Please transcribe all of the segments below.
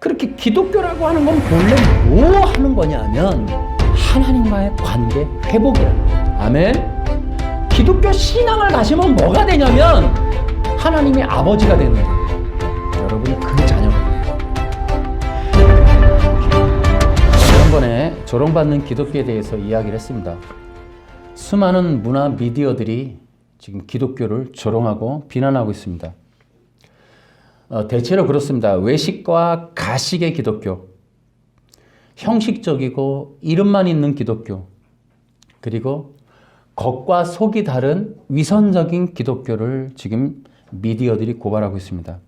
그렇게 기독교라고 하는 건 본래 뭐 하는 거냐면 하나님과의 관계 회복이라. 아멘. 기독교 신앙을 가지면 뭐가 되냐면 하나님의 아버지가 되는 거예요. 여러분이 그 자녀입니다. 지난번에 조롱받는 기독교에 대해서 이야기를 했습니다. 수많은 문화 미디어들이 지금 기독교를 조롱하고 비난하고 있습니다. 대체로 그렇습니다. 외식과 가식의 기독교, 형식적이고 이름만 있는 기독교, 그리고 겉과 속이 다른 위선적인 기독교를 지금 미디어들이 고발하고 있습니다.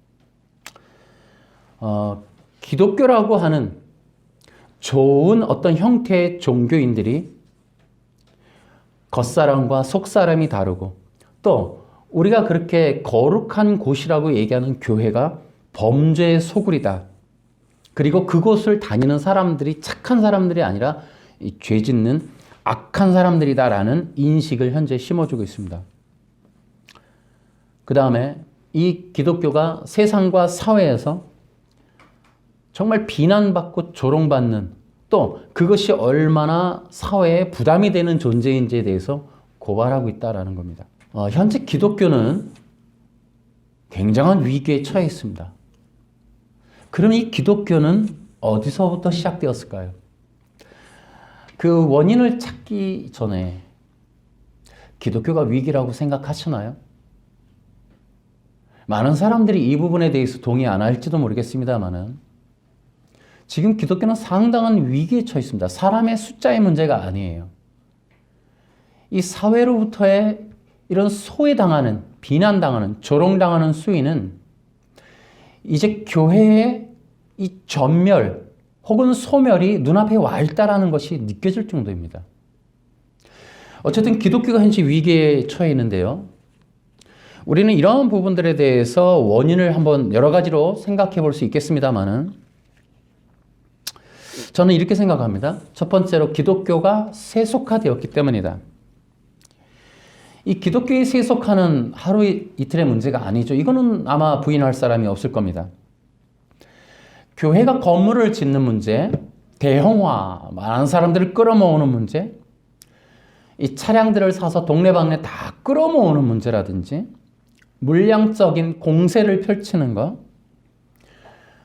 기독교라고 하는 좋은 어떤 형태의 종교인들이 겉사람과 속사람이 다르고, 또 우리가 그렇게 거룩한 곳이라고 얘기하는 교회가 범죄의 소굴이다. 그리고 그곳을 다니는 사람들이 착한 사람들이 아니라 죄 짓는 악한 사람들이다라는 인식을 현재 심어주고 있습니다. 그 다음에 이 기독교가 세상과 사회에서 정말 비난받고 조롱받는, 또 그것이 얼마나 사회에 부담이 되는 존재인지에 대해서 고발하고 있다는 겁니다. 현재 기독교는 굉장한 위기에 처해 있습니다. 그럼 이 기독교는 어디서부터 시작되었을까요? 그 원인을 찾기 전에 기독교가 위기라고 생각하시나요? 많은 사람들이 이 부분에 대해서 동의 안 할지도 모르겠습니다만은 지금 기독교는 상당한 위기에 처해 있습니다. 사람의 숫자의 문제가 아니에요. 이 사회로부터의 이런 소외당하는, 비난당하는, 조롱당하는 수위는 이제 교회의 이 전멸 혹은 소멸이 눈앞에 와 있다라는 것이 느껴질 정도입니다. 어쨌든 기독교가 현재 위기에 처해 있는데요. 우리는 이러한 부분들에 대해서 원인을 한번 여러 가지로 생각해 볼 수 있겠습니다만은 저는 이렇게 생각합니다. 첫 번째로 기독교가 세속화되었기 때문이다. 이 기독교의 세속화는 하루 이틀의 문제가 아니죠. 이거는 아마 부인할 사람이 없을 겁니다. 교회가 건물을 짓는 문제, 대형화, 많은 사람들을 끌어모으는 문제, 이 차량들을 사서 동네방네 다 끌어모으는 문제라든지, 물량적인 공세를 펼치는 것,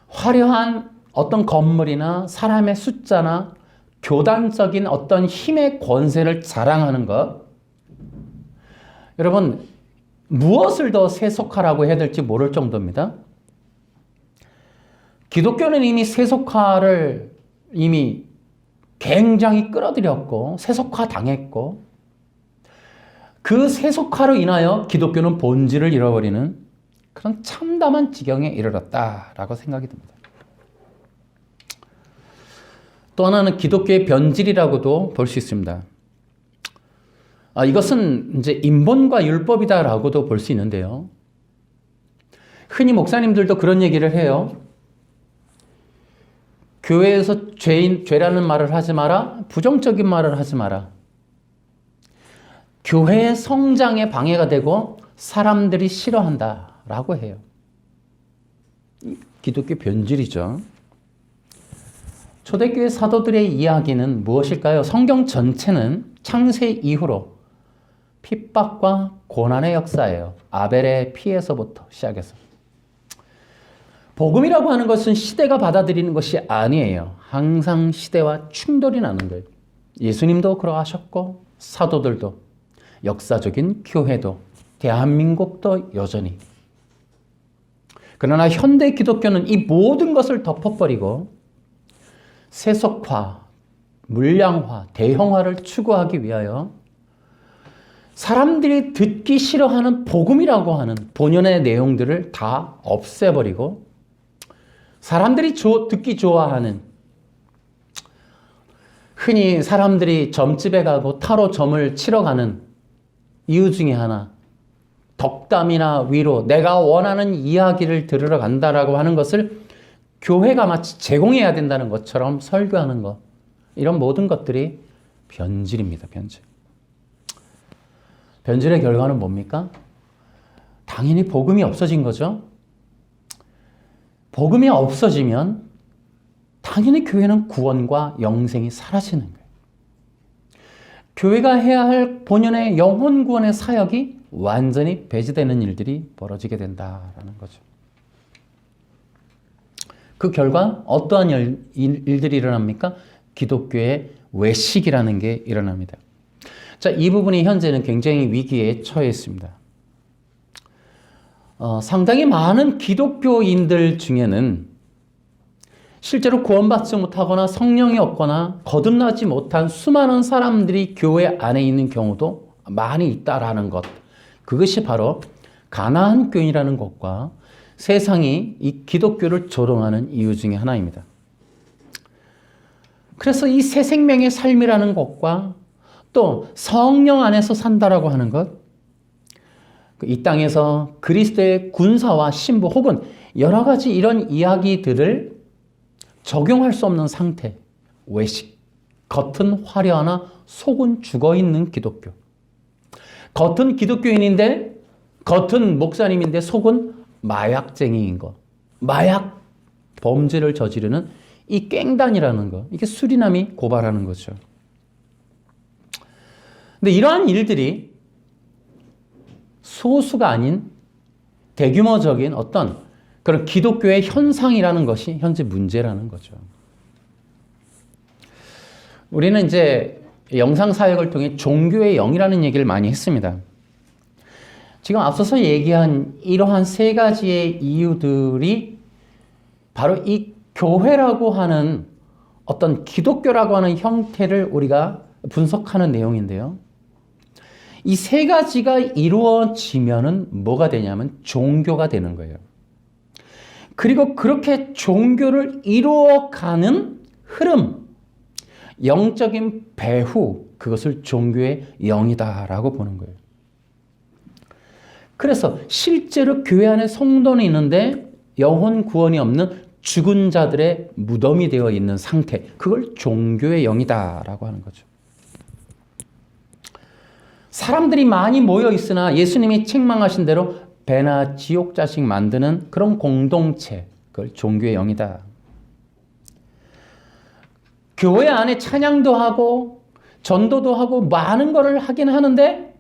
화려한 어떤 건물이나 사람의 숫자나 교단적인 어떤 힘의 권세를 자랑하는 것, 여러분 무엇을 더 세속화라고 해야 될지 모를 정도입니다. 기독교는 이미 세속화를 이미 굉장히 끌어들였고 세속화 당했고, 그 세속화로 인하여 기독교는 본질을 잃어버리는 그런 참담한 지경에 이르렀다라고 생각이 듭니다. 또 하나는 기독교의 변질이라고도 볼 수 있습니다. 이것은 이제 인본과 율법이다라고도 볼 수 있는데요. 흔히 목사님들도 그런 얘기를 해요. 교회에서 죄라는 말을 하지 마라. 부정적인 말을 하지 마라. 교회의 성장에 방해가 되고 사람들이 싫어한다라고 해요. 기독교 변질이죠. 초대교회 사도들의 이야기는 무엇일까요? 성경 전체는 창세 이후로 핍박과 고난의 역사예요. 아벨의 피에서부터 시작해서. 복음이라고 하는 것은 시대가 받아들이는 것이 아니에요. 항상 시대와 충돌이 나는 거예요. 예수님도 그러하셨고 사도들도, 역사적인 교회도, 대한민국도 여전히. 그러나 현대 기독교는 이 모든 것을 덮어버리고 세속화, 물량화, 대형화를 추구하기 위하여 사람들이 듣기 싫어하는 복음이라고 하는 본연의 내용들을 다 없애버리고 사람들이 듣기 좋아하는, 흔히 사람들이 점집에 가고 타로 점을 치러 가는 이유 중에 하나, 덕담이나 위로, 내가 원하는 이야기를 들으러 간다라고 하는 것을 교회가 마치 제공해야 된다는 것처럼 설교하는 것, 이런 모든 것들이 변질입니다. 변질. 변질의 결과는 뭡니까? 당연히 복음이 없어진 거죠. 복음이 없어지면 당연히 교회는 구원과 영생이 사라지는 거예요. 교회가 해야 할 본연의 영혼 구원의 사역이 완전히 배제되는 일들이 벌어지게 된다라는 거죠. 그 결과 어떠한 일들이 일어납니까? 기독교의 외식이라는 게 일어납니다. 자, 이 부분이 현재는 굉장히 위기에 처해 있습니다. 상당히 많은 기독교인들 중에는 실제로 구원받지 못하거나 성령이 없거나 거듭나지 못한 수많은 사람들이 교회 안에 있는 경우도 많이 있다라는 것. 그것이 바로 가나안 교인이라는 것과 세상이 이 기독교를 조롱하는 이유 중에 하나입니다. 그래서 이 새 생명의 삶이라는 것과 또 성령 안에서 산다라고 하는 것, 이 땅에서 그리스도의 군사와 신부 혹은 여러 가지 이런 이야기들을 적용할 수 없는 상태, 외식, 겉은 화려하나 속은 죽어있는 기독교. 겉은 기독교인인데, 겉은 목사님인데 속은 마약쟁이인 것. 마약 범죄를 저지르는 이 깽단이라는 것. 이게 수리남이 고발하는 거죠. 근데 이러한 일들이 소수가 아닌 대규모적인 어떤 그런 기독교의 현상이라는 것이 현재 문제라는 거죠. 우리는 이제 영상 사역을 통해 종교의 영이라는 얘기를 많이 했습니다. 지금 앞서서 얘기한 이러한 세 가지의 이유들이 바로 이 교회라고 하는 어떤 기독교라고 하는 형태를 우리가 분석하는 내용인데요. 이 세 가지가 이루어지면은 뭐가 되냐면 종교가 되는 거예요. 그리고 그렇게 종교를 이루어가는 흐름, 영적인 배후, 그것을 종교의 영이다라고 보는 거예요. 그래서 실제로 교회 안에 성도는 있는데 영혼 구원이 없는 죽은 자들의 무덤이 되어 있는 상태, 그걸 종교의 영이다라고 하는 거죠. 사람들이 많이 모여 있으나 예수님이 책망하신 대로 배나 지옥 자식 만드는 그런 공동체, 그걸 종교의 영이다. 교회 안에 찬양도 하고 전도도 하고 많은 것을 하긴 하는데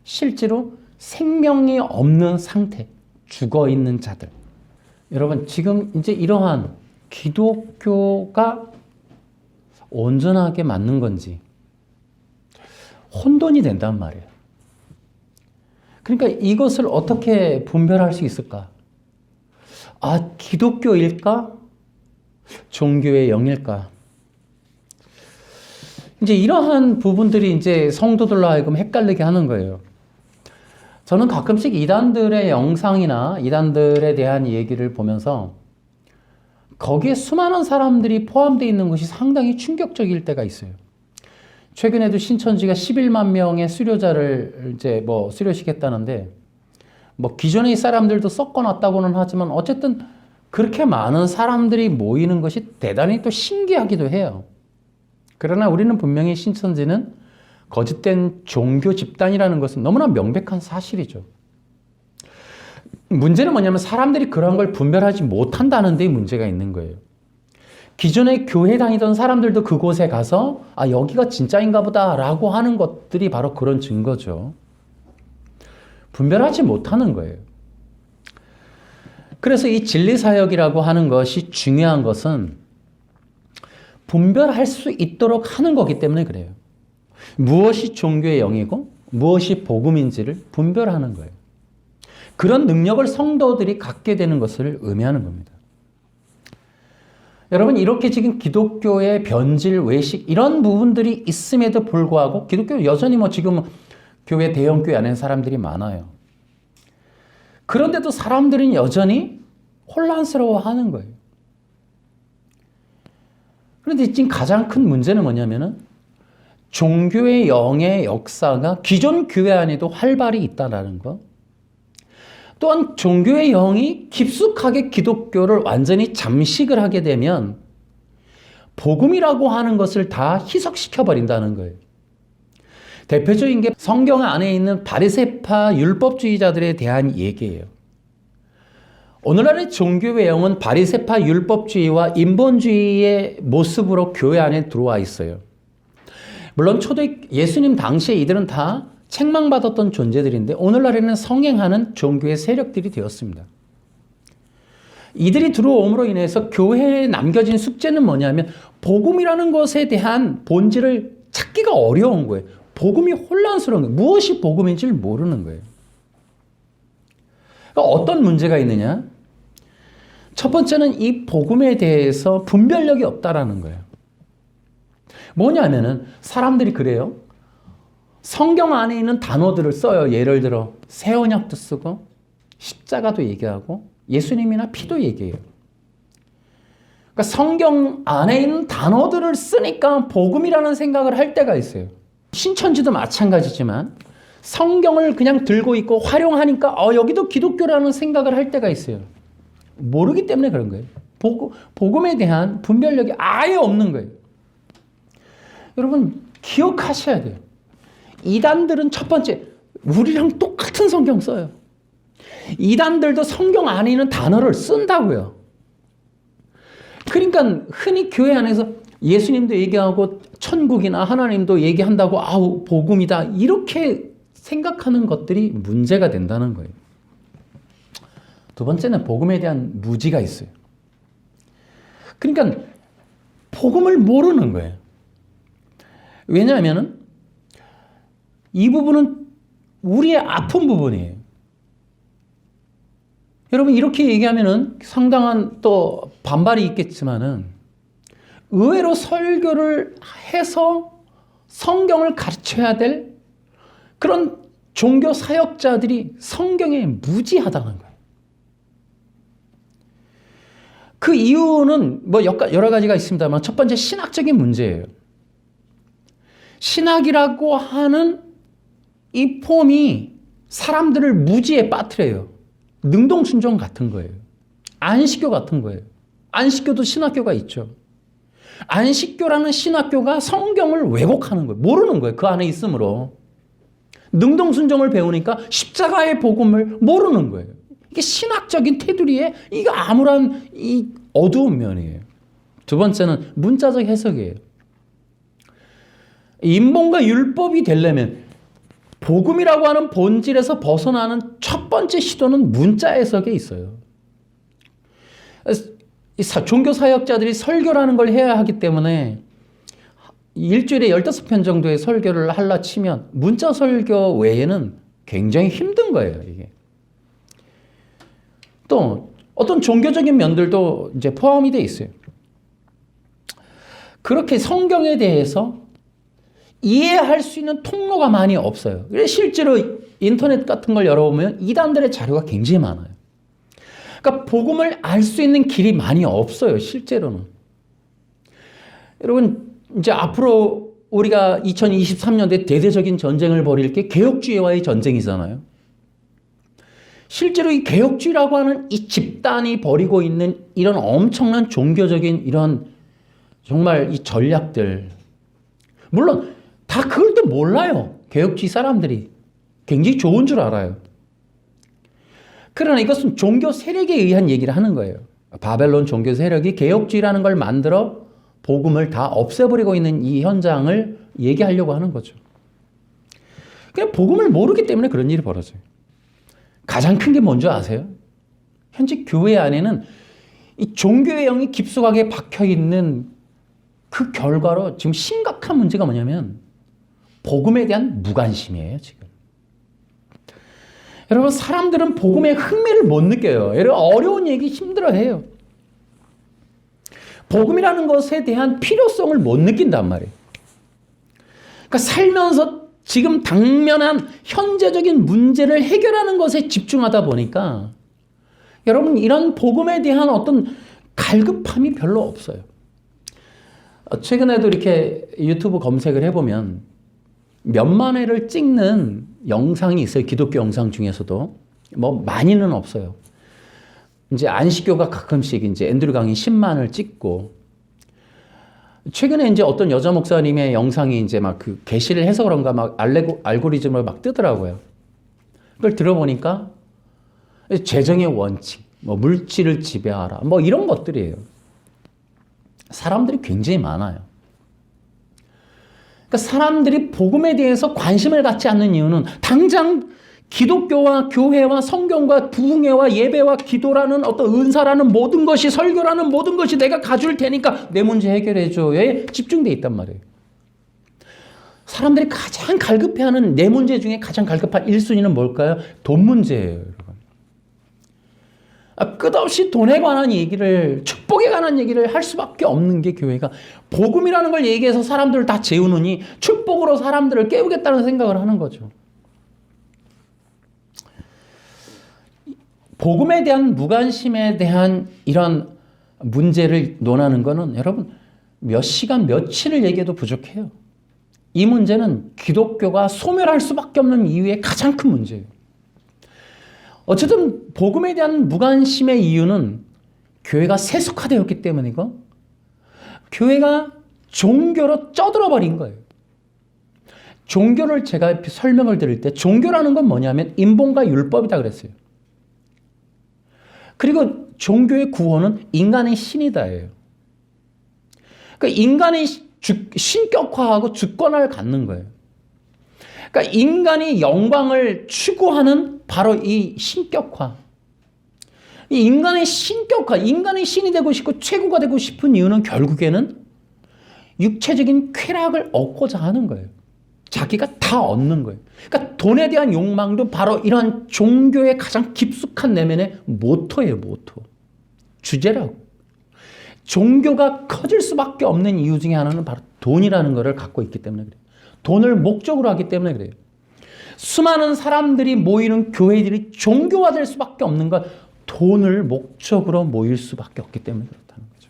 실제로 생명이 없는 상태, 죽어 있는 자들. 여러분, 지금 이제 이러한 기독교가 온전하게 맞는 건지 혼돈이 된단 말이에요. 그러니까 이것을 어떻게 분별할 수 있을까? 아, 기독교일까? 종교의 영일까? 이제 이러한 부분들이 이제 성도들로 하여금 헷갈리게 하는 거예요. 저는 가끔씩 이단들의 영상이나 이단들에 대한 얘기를 보면서 거기에 수많은 사람들이 포함되어 있는 것이 상당히 충격적일 때가 있어요. 최근에도 신천지가 11만 명의 수료자를 이제 수료시켰다는데, 기존의 사람들도 섞어놨다고는 하지만 어쨌든 그렇게 많은 사람들이 모이는 것이 대단히 또 신기하기도 해요. 그러나 우리는 분명히 신천지는 거짓된 종교 집단이라는 것은 너무나 명백한 사실이죠. 문제는 뭐냐면 사람들이 그런 걸 분별하지 못한다는 데 문제가 있는 거예요. 기존에 교회 다니던 사람들도 그곳에 가서 아, 여기가 진짜인가 보다 라고 하는 것들이 바로 그런 증거죠. 분별하지 못하는 거예요. 그래서 이 진리사역이라고 하는 것이 중요한 것은 분별할 수 있도록 하는 거기 때문에 그래요. 무엇이 종교의 영이고 무엇이 복음인지를 분별하는 거예요. 그런 능력을 성도들이 갖게 되는 것을 의미하는 겁니다. 여러분, 이렇게 지금 기독교의 변질, 외식 이런 부분들이 있음에도 불구하고 기독교 여전히 지금 교회 대형교회 안에 사람들이 많아요. 그런데도 사람들은 여전히 혼란스러워하는 거예요. 그런데 지금 가장 큰 문제는 뭐냐면은 종교의 영의 역사가 기존 교회 안에도 활발히 있다는 것. 또한 종교의 영이 깊숙하게 기독교를 완전히 잠식을 하게 되면 복음이라고 하는 것을 다 희석시켜 버린다는 거예요. 대표적인 게 성경 안에 있는 바리새파 율법주의자들에 대한 얘기예요. 오늘날의 종교 외형은 바리새파 율법주의와 인본주의의 모습으로 교회 안에 들어와 있어요. 물론 초대 예수님 당시에 이들은 다 책망받았던 존재들인데 오늘날에는 성행하는 종교의 세력들이 되었습니다. 이들이 들어옴으로 인해서 교회에 남겨진 숙제는 뭐냐면 복음이라는 것에 대한 본질을 찾기가 어려운 거예요. 복음이 혼란스러운 거예요. 무엇이 복음인지를 모르는 거예요. 그러니까 어떤 문제가 있느냐? 첫 번째는 이 복음에 대해서 분별력이 없다라는 거예요. 뭐냐면은 사람들이 그래요. 성경 안에 있는 단어들을 써요. 예를 들어 새 언약도 쓰고 십자가도 얘기하고 예수님이나 피도 얘기해요. 그러니까 성경 안에 있는 단어들을 쓰니까 복음이라는 생각을 할 때가 있어요. 신천지도 마찬가지지만 성경을 그냥 들고 있고 활용하니까 여기도 기독교라는 생각을 할 때가 있어요. 모르기 때문에 그런 거예요. 복음에 대한 분별력이 아예 없는 거예요. 여러분 기억하셔야 돼요. 이단들은 첫 번째 우리랑 똑같은 성경 써요. 이단들도 성경 안에 있는 단어를 쓴다고요. 그러니까 흔히 교회 안에서 예수님도 얘기하고 천국이나 하나님도 얘기한다고 아우 복음이다 이렇게 생각하는 것들이 문제가 된다는 거예요. 두 번째는 복음에 대한 무지가 있어요. 그러니까 복음을 모르는 거예요. 왜냐하면 이 부분은 우리의 아픈 부분이에요. 여러분 이렇게 얘기하면은 상당한 또 반발이 있겠지만은 의외로 설교를 해서 성경을 가르쳐야 될 그런 종교 사역자들이 성경에 무지하다는 거예요. 그 이유는 뭐 여러 가지가 있습니다만 첫 번째 신학적인 문제예요. 신학이라고 하는 이 폼이 사람들을 무지에 빠뜨려요. 능동순종 같은 거예요. 안식교 같은 거예요. 안식교도 신학교가 있죠. 안식교라는 신학교가 성경을 왜곡하는 거예요. 모르는 거예요. 그 안에 있으므로. 능동순종을 배우니까 십자가의 복음을 모르는 거예요. 이게 신학적인 테두리에 이거 아무런 이 어두운 면이에요. 두 번째는 문자적 해석이에요. 인본과 율법이 되려면 복음이라고 하는 본질에서 벗어나는 첫 번째 시도는 문자 해석에 있어요. 종교 사역자들이 설교라는 걸 해야 하기 때문에 일주일에 15편 정도의 설교를 하려 치면 문자 설교 외에는 굉장히 힘든 거예요, 이게. 또 어떤 종교적인 면들도 이제 포함이 돼 있어요. 그렇게 성경에 대해서 이해할 수 있는 통로가 많이 없어요. 그래서 실제로 인터넷 같은 걸 열어보면 이단들의 자료가 굉장히 많아요. 그러니까 복음을 알 수 있는 길이 많이 없어요, 실제로는. 여러분, 이제 앞으로 우리가 2023년도에 대대적인 전쟁을 벌일 게 개혁주의와의 전쟁이잖아요. 실제로 이 개혁주의라고 하는 이 집단이 벌이고 있는 이런 엄청난 종교적인 이런 정말 이 전략들. 물론 다 그걸 또 몰라요. 개혁주의 사람들이. 굉장히 좋은 줄 알아요. 그러나 이것은 종교 세력에 의한 얘기를 하는 거예요. 바벨론 종교 세력이 개혁주의라는 걸 만들어 복음을 다 없애버리고 있는 이 현장을 얘기하려고 하는 거죠. 그냥 복음을 모르기 때문에 그런 일이 벌어져요. 가장 큰 게 뭔지 아세요? 현재 교회 안에는 이 종교의 영이 깊숙하게 박혀있는 그 결과로 지금 심각한 문제가 뭐냐면 복음에 대한 무관심이에요, 지금. 여러분, 사람들은 복음에 흥미를 못 느껴요. 여러분, 어려운 얘기 힘들어해요. 복음이라는 것에 대한 필요성을 못 느낀단 말이에요. 그러니까 살면서 지금 당면한 현재적인 문제를 해결하는 것에 집중하다 보니까 여러분 이런 복음에 대한 어떤 갈급함이 별로 없어요. 최근에도 이렇게 유튜브 검색을 해보면 몇만 회를 찍는 영상이 있어요. 기독교 영상 중에서도. 뭐 많이는 없어요. 이제 안식교가 가끔씩 이제 앤드류 강의 10만을 찍고 최근에 이제 어떤 여자 목사님의 영상이 이제 막 그 게시를 해서 그런가 막 알고리즘을 막 뜨더라고요. 그걸 들어보니까 재정의 원칙, 뭐 물질을 지배하라, 뭐 이런 것들이에요. 사람들이 굉장히 많아요. 그러니까 사람들이 복음에 대해서 관심을 갖지 않는 이유는 당장 기독교와 교회와 성경과 부흥회와 예배와 기도라는 어떤 은사라는 모든 것이, 설교라는 모든 것이 내가 가질 테니까 내 문제 해결해줘에 집중되어 있단 말이에요. 사람들이 가장 갈급해하는 내 문제 중에 가장 갈급한 1순위는 뭘까요? 돈 문제예요, 여러분. 끝없이 돈에 관한 얘기를, 축복에 관한 얘기를 할 수밖에 없는 게 교회가 복음이라는 걸 얘기해서 사람들을 다 재우느니 축복으로 사람들을 깨우겠다는 생각을 하는 거죠. 복음에 대한 무관심에 대한 이런 문제를 논하는 거는 여러분 몇 시간 며칠을 얘기해도 부족해요. 이 문제는 기독교가 소멸할 수밖에 없는 이유의 가장 큰 문제예요. 어쨌든 복음에 대한 무관심의 이유는 교회가 세속화되었기 때문이고 교회가 종교로 쪄들어 버린 거예요. 종교를 제가 설명을 드릴 때 종교라는 건 뭐냐면 인본과 율법이다 그랬어요. 그리고 종교의 구호는 인간의 신이다예요. 그러니까 인간의 신격화하고 주권을 갖는 거예요. 그러니까 인간이 영광을 추구하는 바로 이 신격화. 이 인간의 신격화, 인간의 신이 되고 싶고 최고가 되고 싶은 이유는 결국에는 육체적인 쾌락을 얻고자 하는 거예요. 자기가 다 얻는 거예요. 그러니까 돈에 대한 욕망도 바로 이런 종교의 가장 깊숙한 내면의 모토예요, 모토. 주제라고. 종교가 커질 수밖에 없는 이유 중에 하나는 바로 돈이라는 것을 갖고 있기 때문에 그래요. 돈을 목적으로 하기 때문에 그래요. 수많은 사람들이 모이는 교회들이 종교화될 수밖에 없는 건 돈을 목적으로 모일 수밖에 없기 때문에 그렇다는 거죠.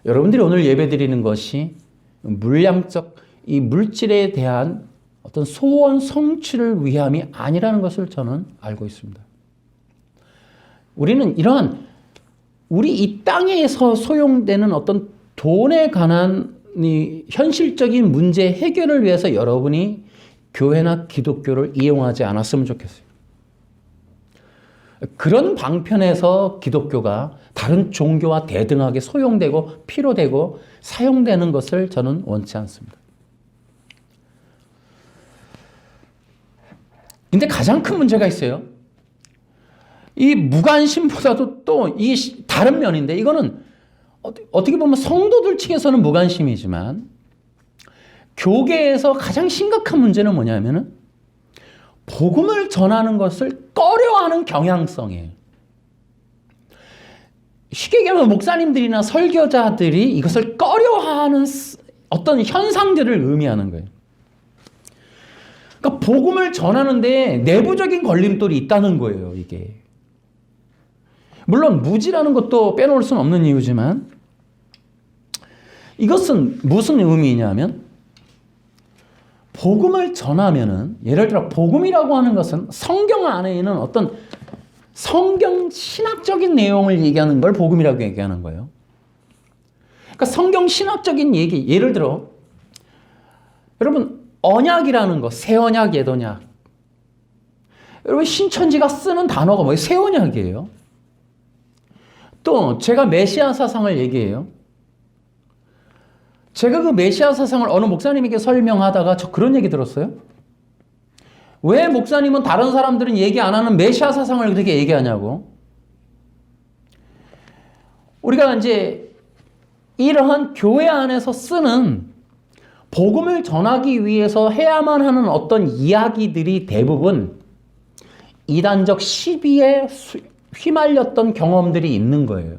여러분들이 오늘 예배드리는 것이 물량적 이 물질에 대한 어떤 소원 성취를 위함이 아니라는 것을 저는 알고 있습니다. 우리는 이러한 우리 이 땅에서 소용되는 어떤 돈에 관한 이 현실적인 문제 해결을 위해서 여러분이 교회나 기독교를 이용하지 않았으면 좋겠어요. 그런 방편에서 기독교가 다른 종교와 대등하게 소용되고 필요되고 사용되는 것을 저는 원치 않습니다. 근데 가장 큰 문제가 있어요. 이 무관심보다도 또 이 다른 면인데 이거는 어떻게 보면 성도들 측에서는 무관심이지만 교계에서 가장 심각한 문제는 뭐냐면은 복음을 전하는 것을 꺼려하는 경향성이에요. 쉽게 얘기하면 목사님들이나 설교자들이 이것을 꺼려하는 어떤 현상들을 의미하는 거예요. 그러니까 복음을 전하는데 내부적인 걸림돌이 있다는 거예요, 이게. 물론 무지라는 것도 빼놓을 수는 없는 이유지만 이것은 무슨 의미냐면 복음을 전하면은 예를 들어 복음이라고 하는 것은 성경 안에 있는 어떤 성경 신학적인 내용을 얘기하는 걸 복음이라고 얘기하는 거예요. 그러니까 성경 신학적인 얘기, 예를 들어 여러분 언약이라는 거, 새 언약, 옛 언약. 여러분 신천지가 쓰는 단어가 뭐예요? 새 언약이에요. 또 제가 메시아 사상을 얘기해요. 제가 그 메시아 사상을 어느 목사님에게 설명하다가 저 그런 얘기 들었어요. 왜 목사님은 다른 사람들은 얘기 안 하는 메시아 사상을 그렇게 얘기하냐고. 우리가 이제 이러한 교회 안에서 쓰는 복음을 전하기 위해서 해야만 하는 어떤 이야기들이 대부분 이단적 시비에 휘말렸던 경험들이 있는 거예요.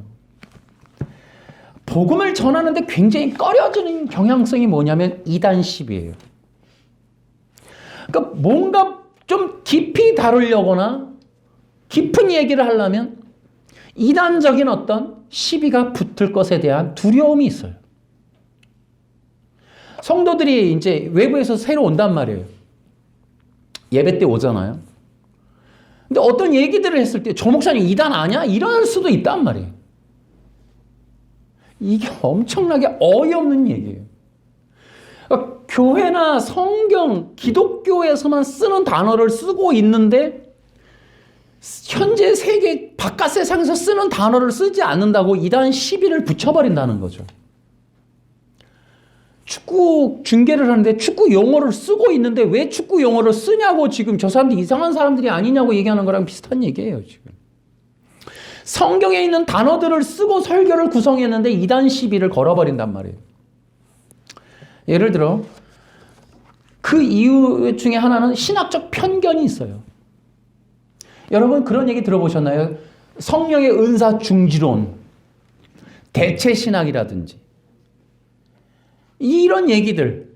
복음을 전하는데 굉장히 꺼려지는 경향성이 뭐냐면 이단 시비예요. 그러니까 뭔가 좀 깊이 다루려거나 깊은 얘기를 하려면 이단적인 어떤 시비가 붙을 것에 대한 두려움이 있어요. 성도들이 이제 외부에서 새로 온단 말이에요. 예배 때 오잖아요. 근데 어떤 얘기들을 했을 때 저 목사님 이단 아니야? 이럴 수도 있단 말이에요. 이게 엄청나게 어이없는 얘기예요. 그러니까 교회나 성경, 기독교에서만 쓰는 단어를 쓰고 있는데 현재 세계 바깥 세상에서 쓰는 단어를 쓰지 않는다고 이단 시비를 붙여버린다는 거죠. 축구 중계를 하는데 축구 용어를 쓰고 있는데 왜 축구 용어를 쓰냐고 지금 저 사람들이 이상한 사람들이 아니냐고 얘기하는 거랑 비슷한 얘기예요, 지금. 성경에 있는 단어들을 쓰고 설교를 구성했는데 이단 시비를 걸어버린단 말이에요. 예를 들어 그 이유 중에 하나는 신학적 편견이 있어요. 여러분 그런 얘기 들어보셨나요? 성령의 은사 중지론, 대체 신학이라든지 이런 얘기들.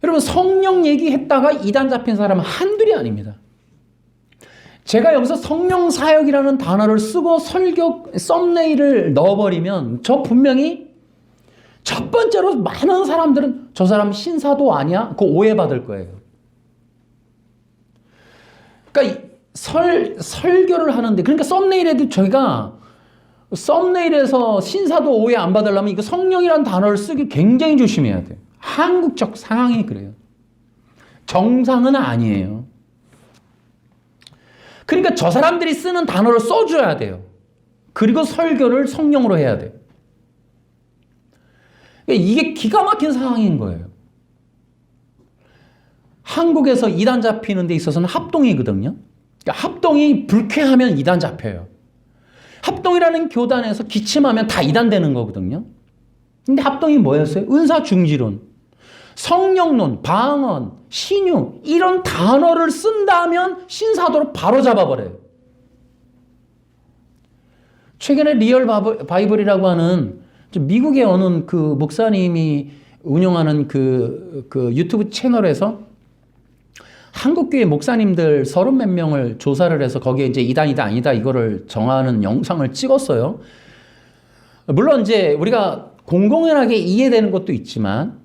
여러분 성령 얘기했다가 이단 잡힌 사람은 한둘이 아닙니다. 제가 여기서 성령 사역이라는 단어를 쓰고 설교 썸네일을 넣어버리면 저 분명히 첫 번째로 많은 사람들은 저 사람 신사도 아니야? 그거 오해받을 거예요. 그러니까 설교를 하는데, 그러니까 썸네일에도 저희가 썸네일에서 신사도 오해 안 받으려면 이거 성령이라는 단어를 쓰기 굉장히 조심해야 돼요. 한국적 상황이 그래요. 정상은 아니에요. 그러니까 저 사람들이 쓰는 단어를 써줘야 돼요. 그리고 설교를 성령으로 해야 돼요. 이게 기가 막힌 상황인 거예요. 한국에서 이단 잡히는 데 있어서는 합동이거든요. 그러니까 합동이 불쾌하면 이단 잡혀요. 합동이라는 교단에서 기침하면 다 이단 되는 거거든요. 근데 합동이 뭐였어요? 은사 중지론, 성령론, 방언, 신유 이런 단어를 쓴다면 신사도로 바로 잡아버려요. 최근에 리얼 바이블이라고 하는 미국의 어느 그 목사님이 운영하는 그 유튜브 채널에서 한국교회 목사님들 30몇 명을 조사를 해서 거기에 이제 이단이다 아니다 이거를 정하는 영상을 찍었어요. 물론 이제 우리가 공공연하게 이해되는 것도 있지만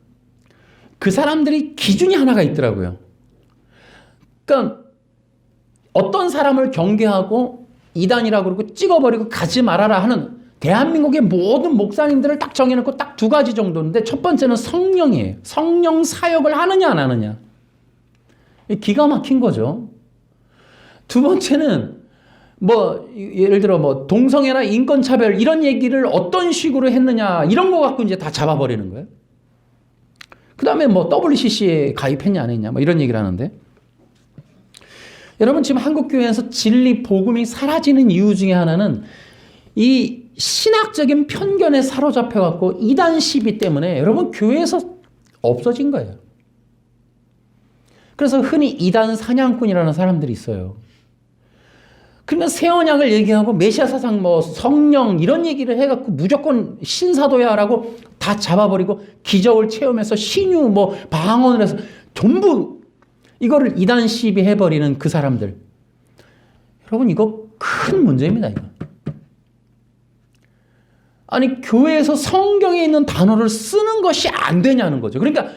그 사람들이 기준이 하나가 있더라고요. 그러니까 어떤 사람을 경계하고 이단이라고 그러고 찍어버리고 가지 말아라 하는 대한민국의 모든 목사님들을 딱 정해놓고 딱 두 가지 정도인데 첫 번째는 성령이에요. 성령 사역을 하느냐 안 하느냐. 기가 막힌 거죠. 두 번째는 뭐 예를 들어 뭐 동성애나 인권차별 이런 얘기를 어떤 식으로 했느냐 이런 거 갖고 이제 다 잡아버리는 거예요. 그 다음에 뭐 WCC에 가입했냐 안 했냐 뭐 이런 얘기를 하는데, 여러분 지금 한국교회에서 진리 복음이 사라지는 이유 중에 하나는 이 신학적인 편견에 사로잡혀 갖고 이단 시비 때문에 여러분 교회에서 없어진 거예요. 그래서 흔히 이단 사냥꾼이라는 사람들이 있어요. 그러면 새 언약을 얘기하고 메시아 사상 뭐 성령 이런 얘기를 해갖고 무조건 신사도야라고 다 잡아버리고 기적을 체험해서 신유 뭐 방언을 해서 전부 이거를 이단 시비 해버리는 그 사람들. 여러분 이거 큰 문제입니다. 이거. 아니 교회에서 성경에 있는 단어를 쓰는 것이 안 되냐는 거죠. 그러니까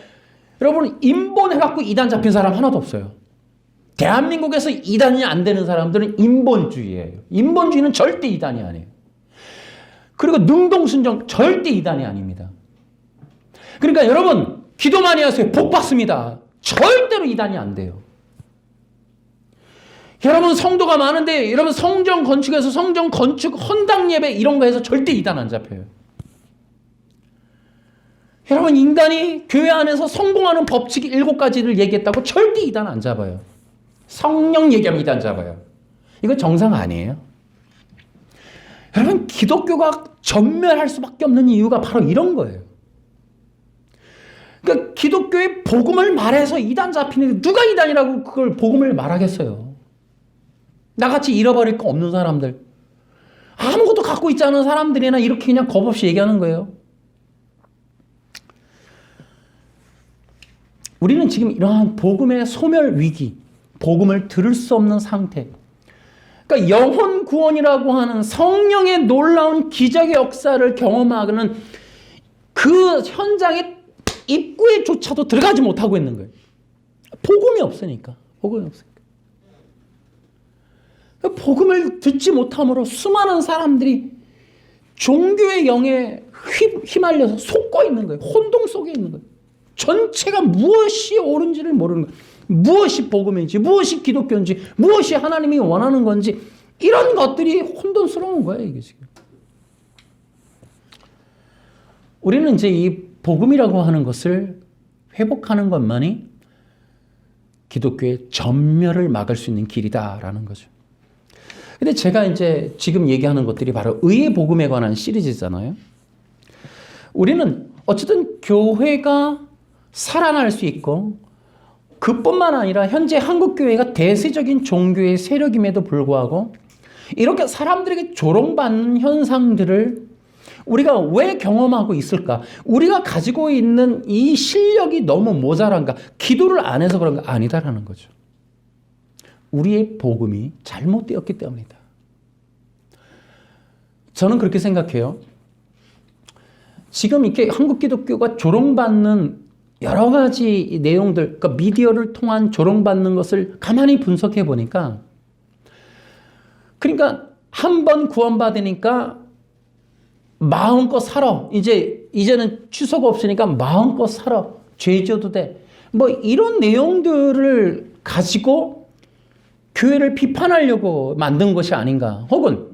여러분 인본해갖고 이단 잡힌 사람 하나도 없어요. 대한민국에서 이단이 안 되는 사람들은 인본주의예요. 인본주의는 절대 이단이 아니에요. 그리고 능동순종 절대 이단이 아닙니다. 그러니까 여러분 기도 많이 하세요. 복 받습니다. 절대로 이단이 안 돼요. 여러분 성도가 많은데 여러분 성전 건축에서 성전 건축 헌당 예배 이런 거 해서 절대 이단 안 잡혀요. 여러분 인간이 교회 안에서 성공하는 법칙 7가지를 얘기했다고 절대 이단 안 잡아요. 성령 얘기하면 이단 잡아요. 이거 정상 아니에요. 여러분 기독교가 전멸할 수밖에 없는 이유가 바로 이런 거예요. 그러니까 기독교의 복음을 말해서 이단 잡히는데 누가 이단이라고 그걸 복음을 말하겠어요. 나같이 잃어버릴 거 없는 사람들, 아무것도 갖고 있지 않은 사람들이나 이렇게 그냥 겁없이 얘기하는 거예요. 우리는 지금 이러한 복음의 소멸 위기, 복음을 들을 수 없는 상태, 그러니까 영혼 구원이라고 하는 성령의 놀라운 기적의 역사를 경험하는 그 현장의 입구에조차도 들어가지 못하고 있는 거예요. 복음이 없으니까. 복음이 없으니까. 복음을 듣지 못함으로 수많은 사람들이 종교의 영에 휘말려서 속고 있는 거예요. 혼동 속에 있는 거예요. 전체가 무엇이 옳은지를 모르는 거예요. 무엇이 복음인지, 무엇이 기독교인지, 무엇이 하나님이 원하는 건지 이런 것들이 혼돈스러운 거예요, 이게 지금. 우리는 이제 이 복음이라고 하는 것을 회복하는 것만이 기독교의 전멸을 막을 수 있는 길이다라는 거죠. 근데 제가 이제 지금 얘기하는 것들이 바로 의의 복음에 관한 시리즈잖아요. 우리는 어쨌든 교회가 살아날 수 있고 그뿐만 아니라 현재 한국교회가 대세적인 종교의 세력임에도 불구하고 이렇게 사람들에게 조롱받는 현상들을 우리가 왜 경험하고 있을까? 우리가 가지고 있는 이 실력이 너무 모자란가? 기도를 안 해서 그런가? 아니다라는 거죠. 우리의 복음이 잘못되었기 때문이다. 저는 그렇게 생각해요. 지금 이렇게 한국 기독교가 조롱받는 여러 가지 내용들, 그러니까 미디어를 통한 조롱받는 것을 가만히 분석해 보니까, 그러니까 한 번 구원받으니까 마음껏 살아. 이제는 취소가 없으니까 마음껏 살아. 죄 지어도 돼. 뭐 이런 내용들을 가지고 교회를 비판하려고 만든 것이 아닌가. 혹은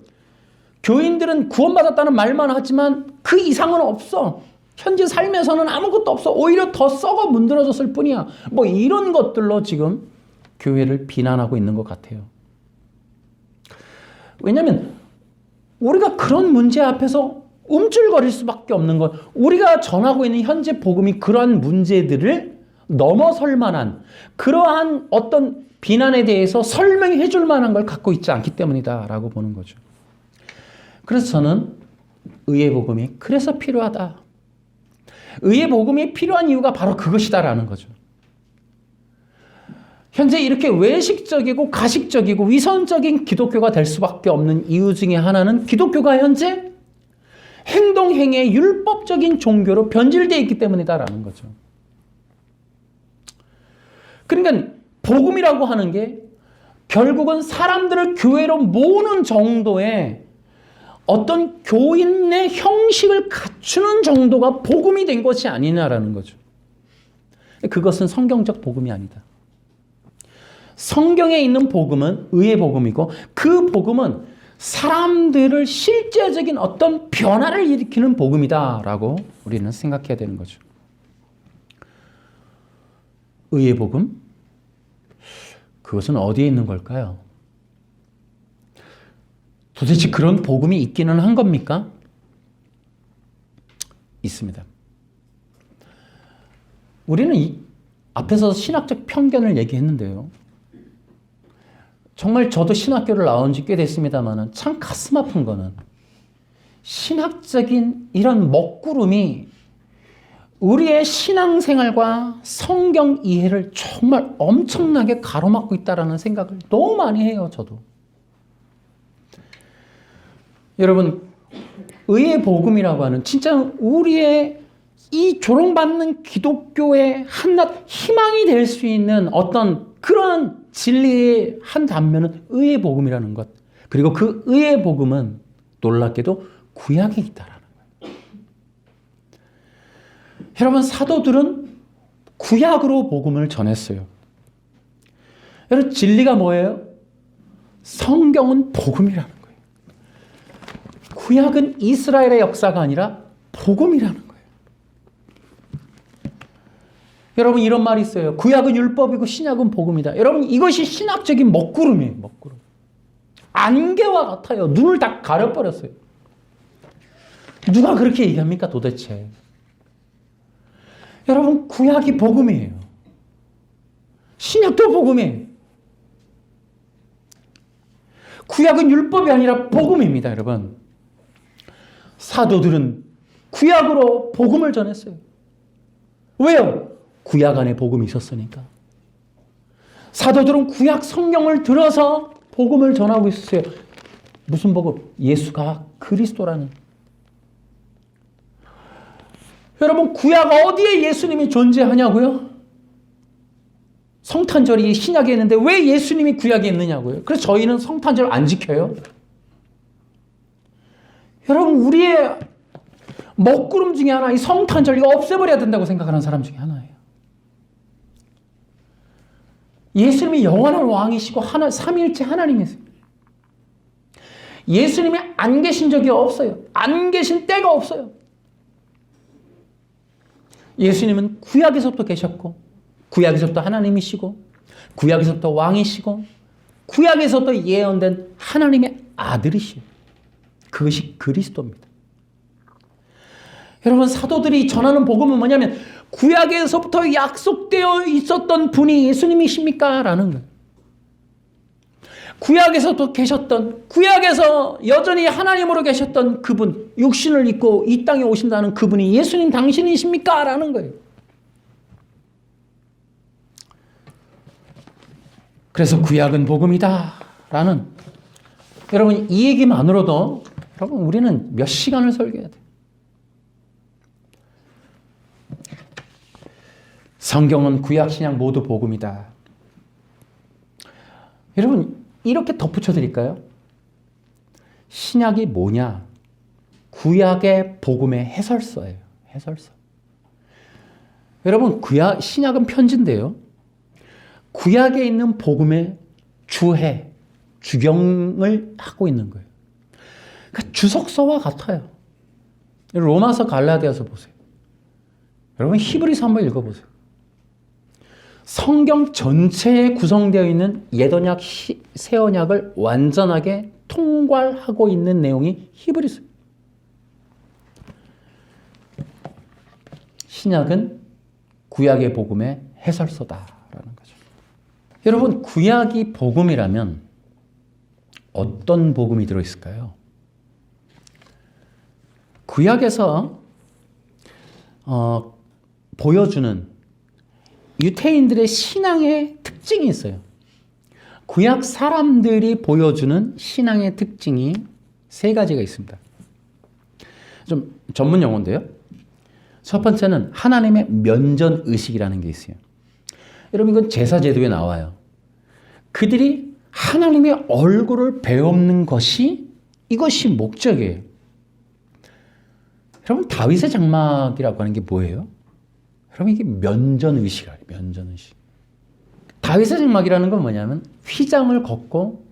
교인들은 구원받았다는 말만 하지만 그 이상은 없어. 현재 삶에서는 아무것도 없어. 오히려 더 썩어 문드러졌을 뿐이야. 뭐 이런 것들로 지금 교회를 비난하고 있는 것 같아요. 왜냐하면 우리가 그런 문제 앞에서 움찔거릴 수밖에 없는 것. 우리가 전하고 있는 현재 복음이 그러한 문제들을 넘어설 만한 그러한 어떤 비난에 대해서 설명해 줄 만한 걸 갖고 있지 않기 때문이다라고 보는 거죠. 그래서 저는 의의 복음이 그래서 필요하다. 의의 복음이 필요한 이유가 바로 그것이다라는 거죠. 현재 이렇게 외식적이고 가식적이고 위선적인 기독교가 될 수밖에 없는 이유 중에 하나는 기독교가 현재 행동행위의 율법적인 종교로 변질되어 있기 때문이다라는 거죠. 그러니까 복음이라고 하는 게 결국은 사람들을 교회로 모으는 정도의 어떤 교인의 형식을 갖추는 정도가 복음이 된 것이 아니냐라는 거죠. 그것은 성경적 복음이 아니다. 성경에 있는 복음은 의의 복음이고 그 복음은 사람들을 실제적인 어떤 변화를 일으키는 복음이다라고 우리는 생각해야 되는 거죠. 의의 복음? 그것은 어디에 있는 걸까요? 도대체 그런 복음이 있기는 한 겁니까? 있습니다. 우리는 이 앞에서 신학적 편견을 얘기했는데요. 정말 저도 신학교를 나온 지 꽤 됐습니다만 참 가슴 아픈 거는 신학적인 이런 먹구름이 우리의 신앙생활과 성경 이해를 정말 엄청나게 가로막고 있다는 생각을 너무 많이 해요, 저도. 여러분, 의의 복음이라고 하는 진짜 우리의 이 조롱받는 기독교의 한낱 희망이 될 수 있는 어떤 그러한 진리의 한 단면은 의의 복음이라는 것. 그리고 그 의의 복음은 놀랍게도 구약에 있다라는 거예요. 여러분, 사도들은 구약으로 복음을 전했어요. 여러분, 진리가 뭐예요? 성경은 복음이라는 거예요. 구약은 이스라엘의 역사가 아니라 복음이라는 거예요. 여러분, 이런 말이 있어요. 구약은 율법이고 신약은 복음이다. 여러분, 이것이 신학적인 먹구름이에요. 먹구름. 안개와 같아요. 눈을 다 가려버렸어요. 누가 그렇게 얘기합니까 도대체? 여러분, 구약이 복음이에요. 신약도 복음이에요. 구약은 율법이 아니라 복음입니다, 여러분. 사도들은 구약으로 복음을 전했어요. 왜요? 구약 안에 복음이 있었으니까. 사도들은 구약 성경을 들어서 복음을 전하고 있었어요. 무슨 복음? 예수가 그리스도라는. 여러분, 구약 어디에 예수님이 존재하냐고요? 성탄절이 신약에 있는데 왜 예수님이 구약에 있느냐고요? 그래서 저희는 성탄절 안 지켜요. 여러분, 우리의 먹구름 중에 하나, 이 성탄절 이거 없애버려야 된다고 생각하는 사람 중에 하나예요. 예수님이 영원한 왕이시고 삼위일체 하나님이세요. 예수님이 안 계신 적이 없어요. 안 계신 때가 없어요. 예수님은 구약에서부터 계셨고, 구약에서부터 하나님이시고, 구약에서부터 왕이시고, 구약에서부터 예언된 하나님의 아들이시오. 그것이 그리스도입니다. 여러분, 사도들이 전하는 복음은 뭐냐면 구약에서부터 약속되어 있었던 분이 예수님이십니까? 라는 거예요. 구약에서도 계셨던, 구약에서 여전히 하나님으로 계셨던 그분, 육신을 입고 이 땅에 오신다는 그분이 예수님 당신이십니까? 라는 거예요. 그래서 구약은 복음이다 라는, 여러분 이 얘기만으로도 여러분 우리는 몇 시간을 설교해야 돼요. 성경은 구약 신약 모두 복음이다. 여러분 이렇게 덧붙여 드릴까요? 신약이 뭐냐? 구약의 복음의 해설서예요. 해설서. 여러분 신약은 편지인데요. 구약에 있는 복음의 주해, 주경을 하고 있는 거예요. 그러니까 주석서와 같아요. 로마서, 갈라디아서 보세요. 여러분 히브리서 한번 읽어보세요. 성경 전체에 구성되어 있는 옛언약, 새언약을 완전하게 통괄하고 있는 내용이 히브리서. 신약은 구약의 복음의 해설서다라는 거죠. 여러분, 구약이 복음이라면 어떤 복음이 들어있을까요? 구약에서 보여주는 유대인들의 신앙의 특징이 있어요. 구약 사람들이 보여주는 신앙의 특징이 세 가지가 있습니다. 좀 전문 용어인데요. 첫 번째는 하나님의 면전의식이라는 게 있어요. 여러분 이건 제사제도에 나와요. 그들이 하나님의 얼굴을 배우는 것이 이것이 목적이에요. 여러분 다윗의 장막이라고 하는 게 뭐예요? 여러분 이게 면전의식이에요. 면전의식. 다윗의 장막이라는 건 뭐냐면 휘장을 걷고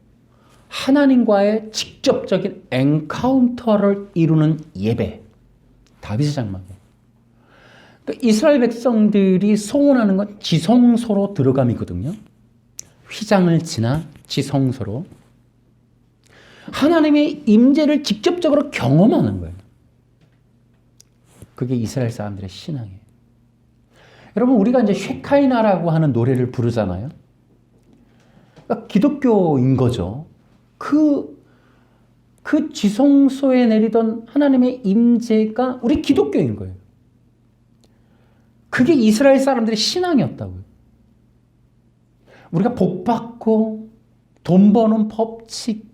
하나님과의 직접적인 엔카운터를 이루는 예배. 다윗의 장막이에요. 그러니까 이스라엘 백성들이 소원하는 건 지성소로 들어감이거든요. 휘장을 지나 지성소로 하나님의 임재를 직접적으로 경험하는 거예요. 그게 이스라엘 사람들의 신앙이에요. 여러분 우리가 이제 쉐카이나라고 하는 노래를 부르잖아요. 그러니까 기독교인 거죠. 그 지성소에 내리던 하나님의 임재가 우리 기독교인 거예요. 그게 이스라엘 사람들의 신앙이었다고요. 우리가 복받고 돈 버는 법칙,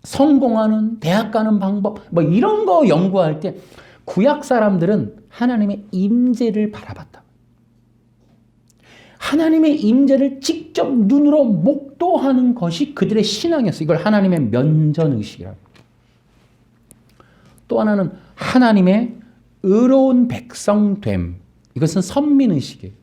성공하는, 대학 가는 방법 뭐 이런 거 연구할 때 구약 사람들은 하나님의 임재를 바라봤다. 하나님의 임재를 직접 눈으로 목도하는 것이 그들의 신앙이었어요. 이걸 하나님의 면전의식이라고. 또 하나는 하나님의 의로운 백성됨. 이것은 선민의식이에요.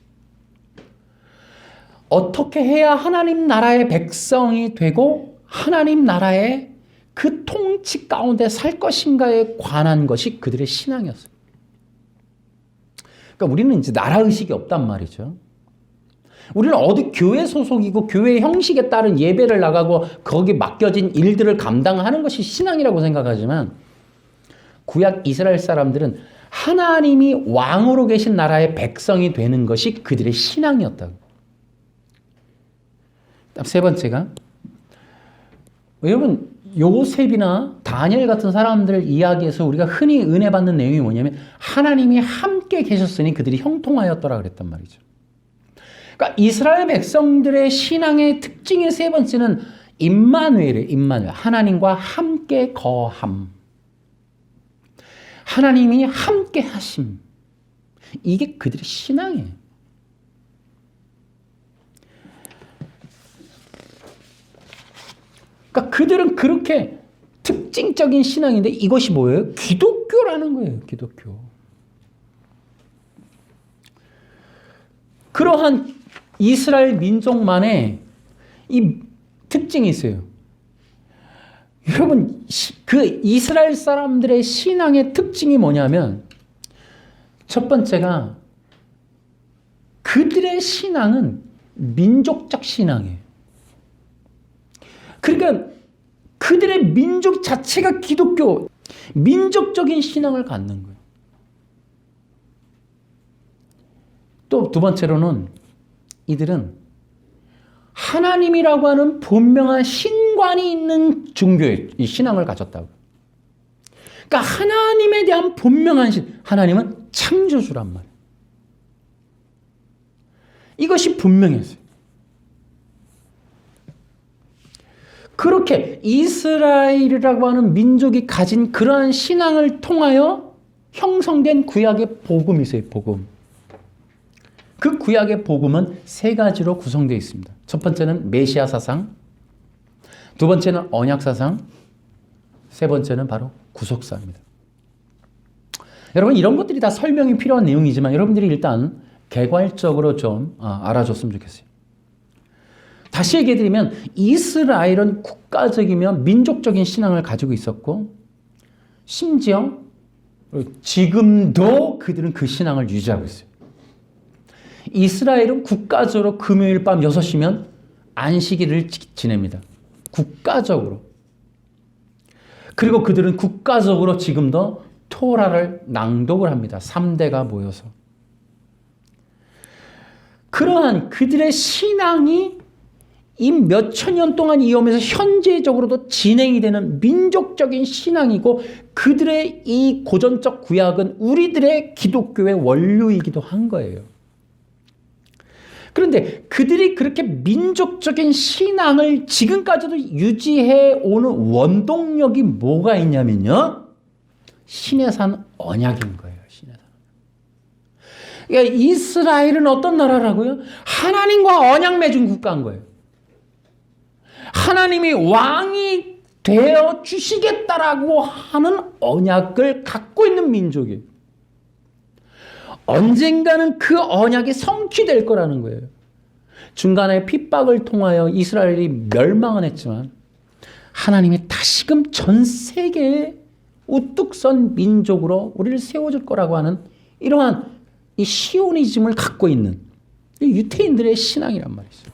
어떻게 해야 하나님 나라의 백성이 되고 하나님 나라의 그 통치 가운데 살 것인가에 관한 것이 그들의 신앙이었어요. 그러니까 우리는 이제 나라의식이 없단 말이죠. 우리는 어디 교회 소속이고 교회 형식에 따른 예배를 나가고 거기 맡겨진 일들을 감당하는 것이 신앙이라고 생각하지만 구약 이스라엘 사람들은 하나님이 왕으로 계신 나라의 백성이 되는 것이 그들의 신앙이었다고. 세 번째가 여러분 요셉이나 다니엘 같은 사람들 이야기에서 우리가 흔히 은혜 받는 내용이 뭐냐면 하나님이 함께 계셨으니 그들이 형통하였더라 그랬단 말이죠. 그러니까 이스라엘 백성들의 신앙의 특징의 세 번째는 임마누엘이에요. 임마누엘. 하나님과 함께 거함. 하나님이 함께 하심. 이게 그들의 신앙이에요. 그러니까 그들은 그렇게 특징적인 신앙인데 이것이 뭐예요? 기독교라는 거예요. 기독교. 그러한 이스라엘 민족만의 이 특징이 있어요. 여러분, 그 이스라엘 사람들의 신앙의 특징이 뭐냐면, 첫 번째가 그들의 신앙은 민족적 신앙이에요. 그러니까 그들의 민족 자체가 기독교, 민족적인 신앙을 갖는 거예요. 또 두 번째로는 이들은 하나님이라고 하는 분명한 신관이 있는 종교의 이 신앙을 가졌다고. 그러니까 하나님에 대한 분명한 하나님은 창조주란 말이에요. 이것이 분명했어요. 그렇게 이스라엘이라고 하는 민족이 가진 그러한 신앙을 통하여 형성된 구약의 복음이 있어요. 복음. 그 구약의 복음은 세 가지로 구성되어 있습니다. 첫 번째는 메시아 사상, 두 번째는 언약 사상, 세 번째는 바로 구속사입니다. 여러분, 이런 것들이 다 설명이 필요한 내용이지만 여러분들이 일단 개괄적으로 좀 알아줬으면 좋겠어요. 다시 얘기해드리면 이스라엘은 국가적이며 민족적인 신앙을 가지고 있었고, 심지어 지금도 그들은 그 신앙을 유지하고 있어요. 이스라엘은 국가적으로 금요일 밤 6시면 안식일을 지냅니다. 국가적으로. 그리고 그들은 국가적으로 지금도 토라를 낭독을 합니다. 3대가 모여서. 그러한 그들의 신앙이 이 몇천 년 동안 이어오면서 현재적으로도 진행이 되는 민족적인 신앙이고, 그들의 이 고전적 구약은 우리들의 기독교의 원류이기도 한 거예요. 그런데 그들이 그렇게 민족적인 신앙을 지금까지도 유지해 오는 원동력이 뭐가 있냐면요, 시내산 언약인 거예요. 시내산. 그러니까 이스라엘은 어떤 나라라고요? 하나님과 언약 맺은 국가인 거예요. 하나님이 왕이 되어 주시겠다라고 하는 언약을 갖고 있는 민족이에요. 언젠가는 그 언약이 성취될 거라는 거예요. 중간에 핍박을 통하여 이스라엘이 멸망은 했지만 하나님이 다시금 전 세계에 우뚝 선 민족으로 우리를 세워줄 거라고 하는 이러한 이 시오니즘을 갖고 있는 유태인들의 신앙이란 말이죠.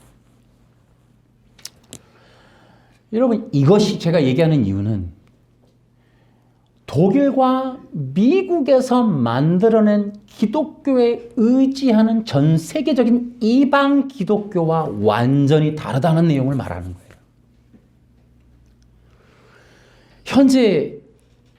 여러분, 이것이 제가 얘기하는 이유는 독일과 미국에서 만들어낸 기독교에 의지하는 전 세계적인 이방 기독교와 완전히 다르다는 내용을 말하는 거예요. 현재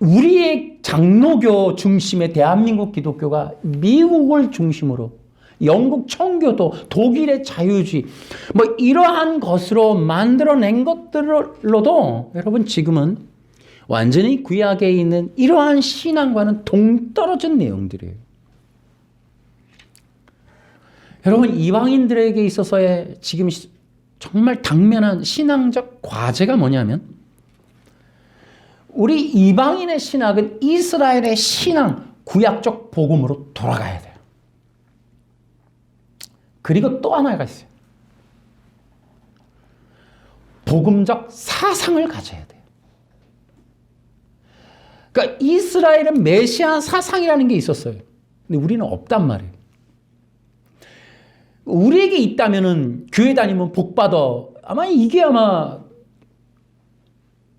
우리의 장로교 중심의 대한민국 기독교가 미국을 중심으로 영국 청교도, 독일의 자유주의, 뭐 이러한 것으로 만들어낸 것들로도 여러분 지금은 완전히 구약에 있는 이러한 신앙과는 동떨어진 내용들이에요. 여러분, 이방인들에게 있어서의 지금 정말 당면한 신앙적 과제가 뭐냐면, 우리 이방인의 신학은 이스라엘의 신앙, 구약적 복음으로 돌아가야 돼요. 그리고 또 하나가 있어요. 복음적 사상을 가져야 돼요. 그러니까 이스라엘은 메시아 사상이라는 게 있었어요. 근데 우리는 없단 말이에요. 우리에게 있다면은 교회 다니면 복 받아. 이게 아마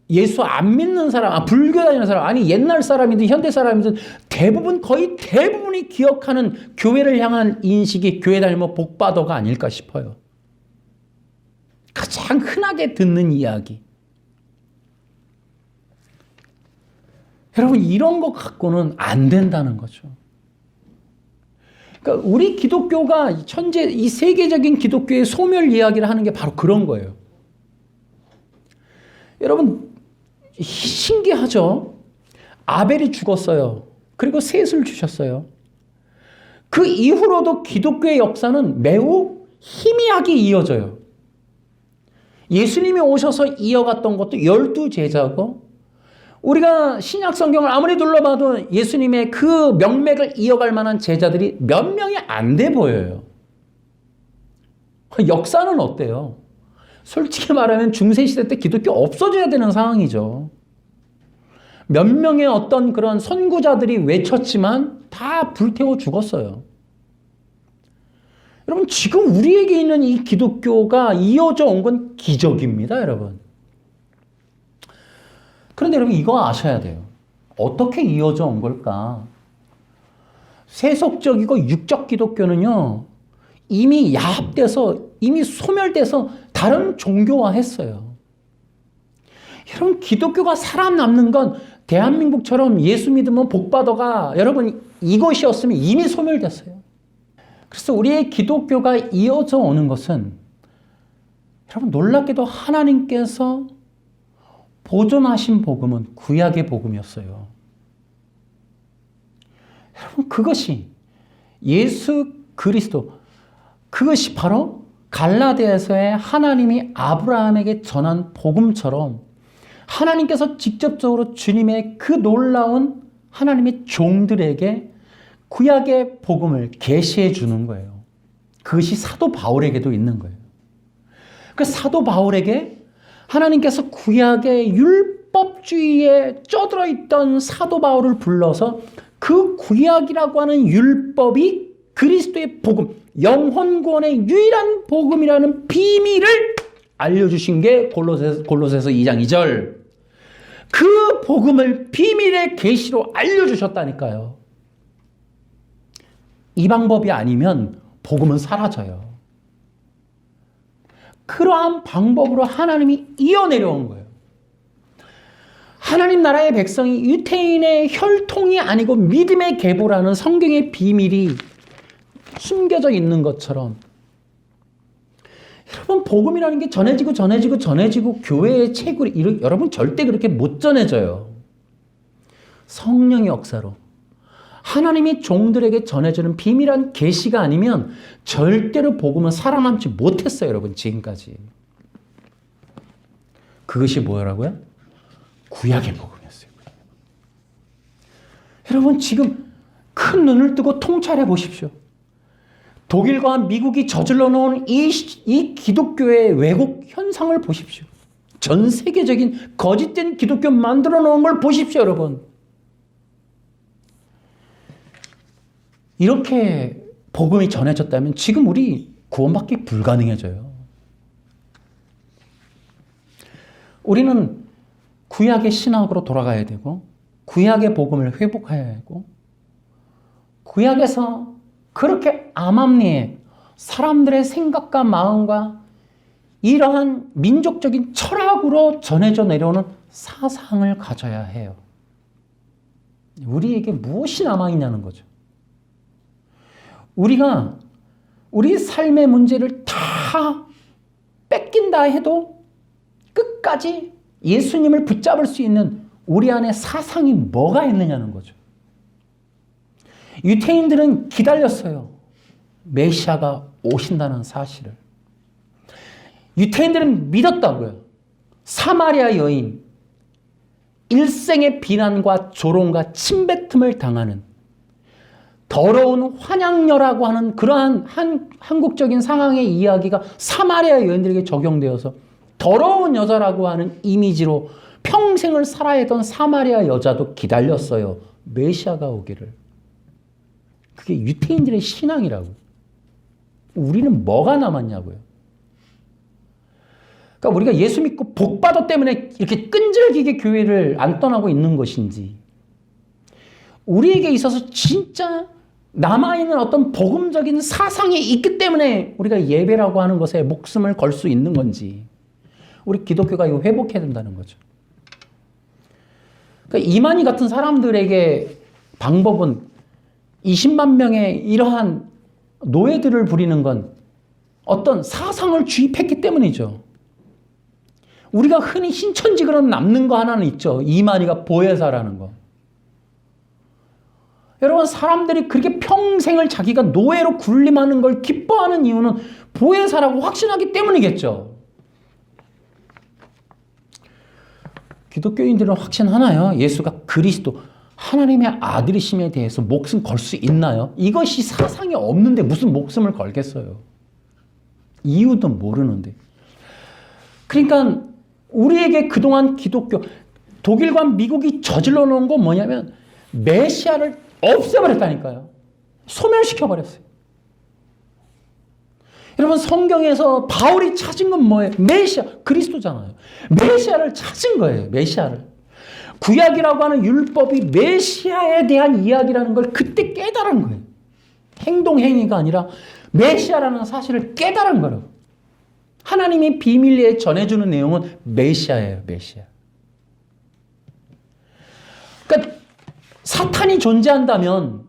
예수 안 믿는 사람, 불교 다니는 사람, 아니 옛날 사람이든 현대 사람이든 거의 대부분이 기억하는 교회를 향한 인식이 교회 다니면 복 받아가 아닐까 싶어요. 가장 흔하게 듣는 이야기. 여러분, 이런 거 갖고는 안 된다는 거죠. 그러니까 우리 기독교가 현재 이 세계적인 기독교의 소멸 이야기를 하는 게 바로 그런 거예요. 여러분, 신기하죠? 아벨이 죽었어요. 그리고 셋을 주셨어요. 그 이후로도 기독교의 역사는 매우 희미하게 이어져요. 예수님이 오셔서 이어갔던 것도 12제자고, 우리가 신약 성경을 아무리 둘러봐도 예수님의 그 명맥을 이어갈 만한 제자들이 몇 명이 안 돼 보여요. 역사는 어때요? 솔직히 말하면 중세시대 때 기독교 없어져야 되는 상황이죠. 몇 명의 어떤 그런 선구자들이 외쳤지만 다 불태워 죽었어요. 여러분, 지금 우리에게 있는 이 기독교가 이어져 온 건 기적입니다, 여러분. 그런데 여러분, 이거 아셔야 돼요. 어떻게 이어져 온 걸까? 세속적이고 육적 기독교는요, 이미 야합돼서, 이미 소멸돼서 다른 종교화했어요. 여러분, 기독교가 살아남는 건 대한민국처럼 예수 믿으면 복받아가, 여러분, 이것이었으면 이미 소멸됐어요. 그래서 우리의 기독교가 이어져 오는 것은, 여러분, 놀랍게도 하나님께서 보존하신 복음은 구약의 복음이었어요. 여러분, 그것이 예수 그리스도, 그것이 바로 갈라디아서의 하나님이 아브라함에게 전한 복음처럼 하나님께서 직접적으로 주님의 그 놀라운 하나님의 종들에게 구약의 복음을 계시해 주는 거예요. 그것이 사도 바울에게도 있는 거예요. 그 사도 바울에게 하나님께서 구약의 율법주의에 쩌들어 있던 사도 바울을 불러서 그 구약이라고 하는 율법이 그리스도의 복음, 영혼 구원의 유일한 복음이라는 비밀을 알려주신 게 골로새서 2장 2절. 그 복음을 비밀의 계시로 알려주셨다니까요. 이 방법이 아니면 복음은 사라져요. 그러한 방법으로 하나님이 이어내려온 거예요. 하나님 나라의 백성이 유태인의 혈통이 아니고 믿음의 계보라는 성경의 비밀이 숨겨져 있는 것처럼, 여러분, 복음이라는 게 전해지고 교회의 책으로 여러분 절대 그렇게 못 전해져요. 성령의 역사로 하나님이 종들에게 전해주는 비밀한 계시가 아니면 절대로 복음은 살아남지 못했어요, 여러분, 지금까지. 그것이 뭐라고요? 구약의 복음이었어요. 여러분, 지금 큰 눈을 뜨고 통찰해 보십시오. 독일과 미국이 저질러 놓은 이 기독교의 왜곡 현상을 보십시오. 전 세계적인 거짓된 기독교 만들어 놓은 걸 보십시오, 여러분. 이렇게 복음이 전해졌다면 지금 우리 구원받기 불가능해져요. 우리는 구약의 신학으로 돌아가야 되고, 구약의 복음을 회복해야 하고, 구약에서 그렇게 암암리에 사람들의 생각과 마음과 이러한 민족적인 철학으로 전해져 내려오는 사상을 가져야 해요. 우리에게 무엇이 남아있냐는 거죠. 우리가 우리 삶의 문제를 다 뺏긴다 해도 끝까지 예수님을 붙잡을 수 있는 우리 안에 사상이 뭐가 있느냐는 거죠. 유태인들은 기다렸어요. 메시아가 오신다는 사실을. 유태인들은 믿었다고요. 사마리아 여인, 일생의 비난과 조롱과 침뱉음을 당하는 더러운 환양녀라고 하는 그러한 한국적인 상황의 이야기가 사마리아 여인들에게 적용되어서 더러운 여자라고 하는 이미지로 평생을 살아야 했던 사마리아 여자도 기다렸어요. 메시아가 오기를. 그게 유태인들의 신앙이라고. 우리는 뭐가 남았냐고요. 그러니까 우리가 예수 믿고 복받아 때문에 이렇게 끈질기게 교회를 안 떠나고 있는 것인지, 우리에게 있어서 진짜 남아있는 어떤 복음적인 사상이 있기 때문에 우리가 예배라고 하는 것에 목숨을 걸 수 있는 건지, 우리 기독교가 이거 회복해야 된다는 거죠. 그러니까 이만희 같은 사람들에게 방법은 20만 명의 이러한 노예들을 부리는 건 어떤 사상을 주입했기 때문이죠. 우리가 흔히 신천지처럼 남는 거 하나는 있죠. 이만희가 보혜사라는 거. 여러분, 사람들이 그렇게 평생을 자기가 노예로 군림하는 걸 기뻐하는 이유는 보혜사라고 확신하기 때문이겠죠. 기독교인들은 확신하나요? 예수가 그리스도, 하나님의 아들이심에 대해서 목숨 걸 수 있나요? 이것이 사상이 없는데 무슨 목숨을 걸겠어요? 이유도 모르는데. 그러니까 우리에게 그동안 기독교, 독일과 미국이 저질러 놓은 건 뭐냐면 메시아를 없애버렸다니까요. 소멸시켜버렸어요. 여러분, 성경에서 바울이 찾은 건 뭐예요? 메시아, 그리스도잖아요. 메시아를 찾은 거예요. 메시아를. 구약이라고 하는 율법이 메시아에 대한 이야기라는 걸 그때 깨달은 거예요. 행동, 행위가 아니라 메시아라는 사실을 깨달은 거라고. 하나님이 비밀리에 전해주는 내용은 메시아예요. 메시아. 그러니까 사탄이 존재한다면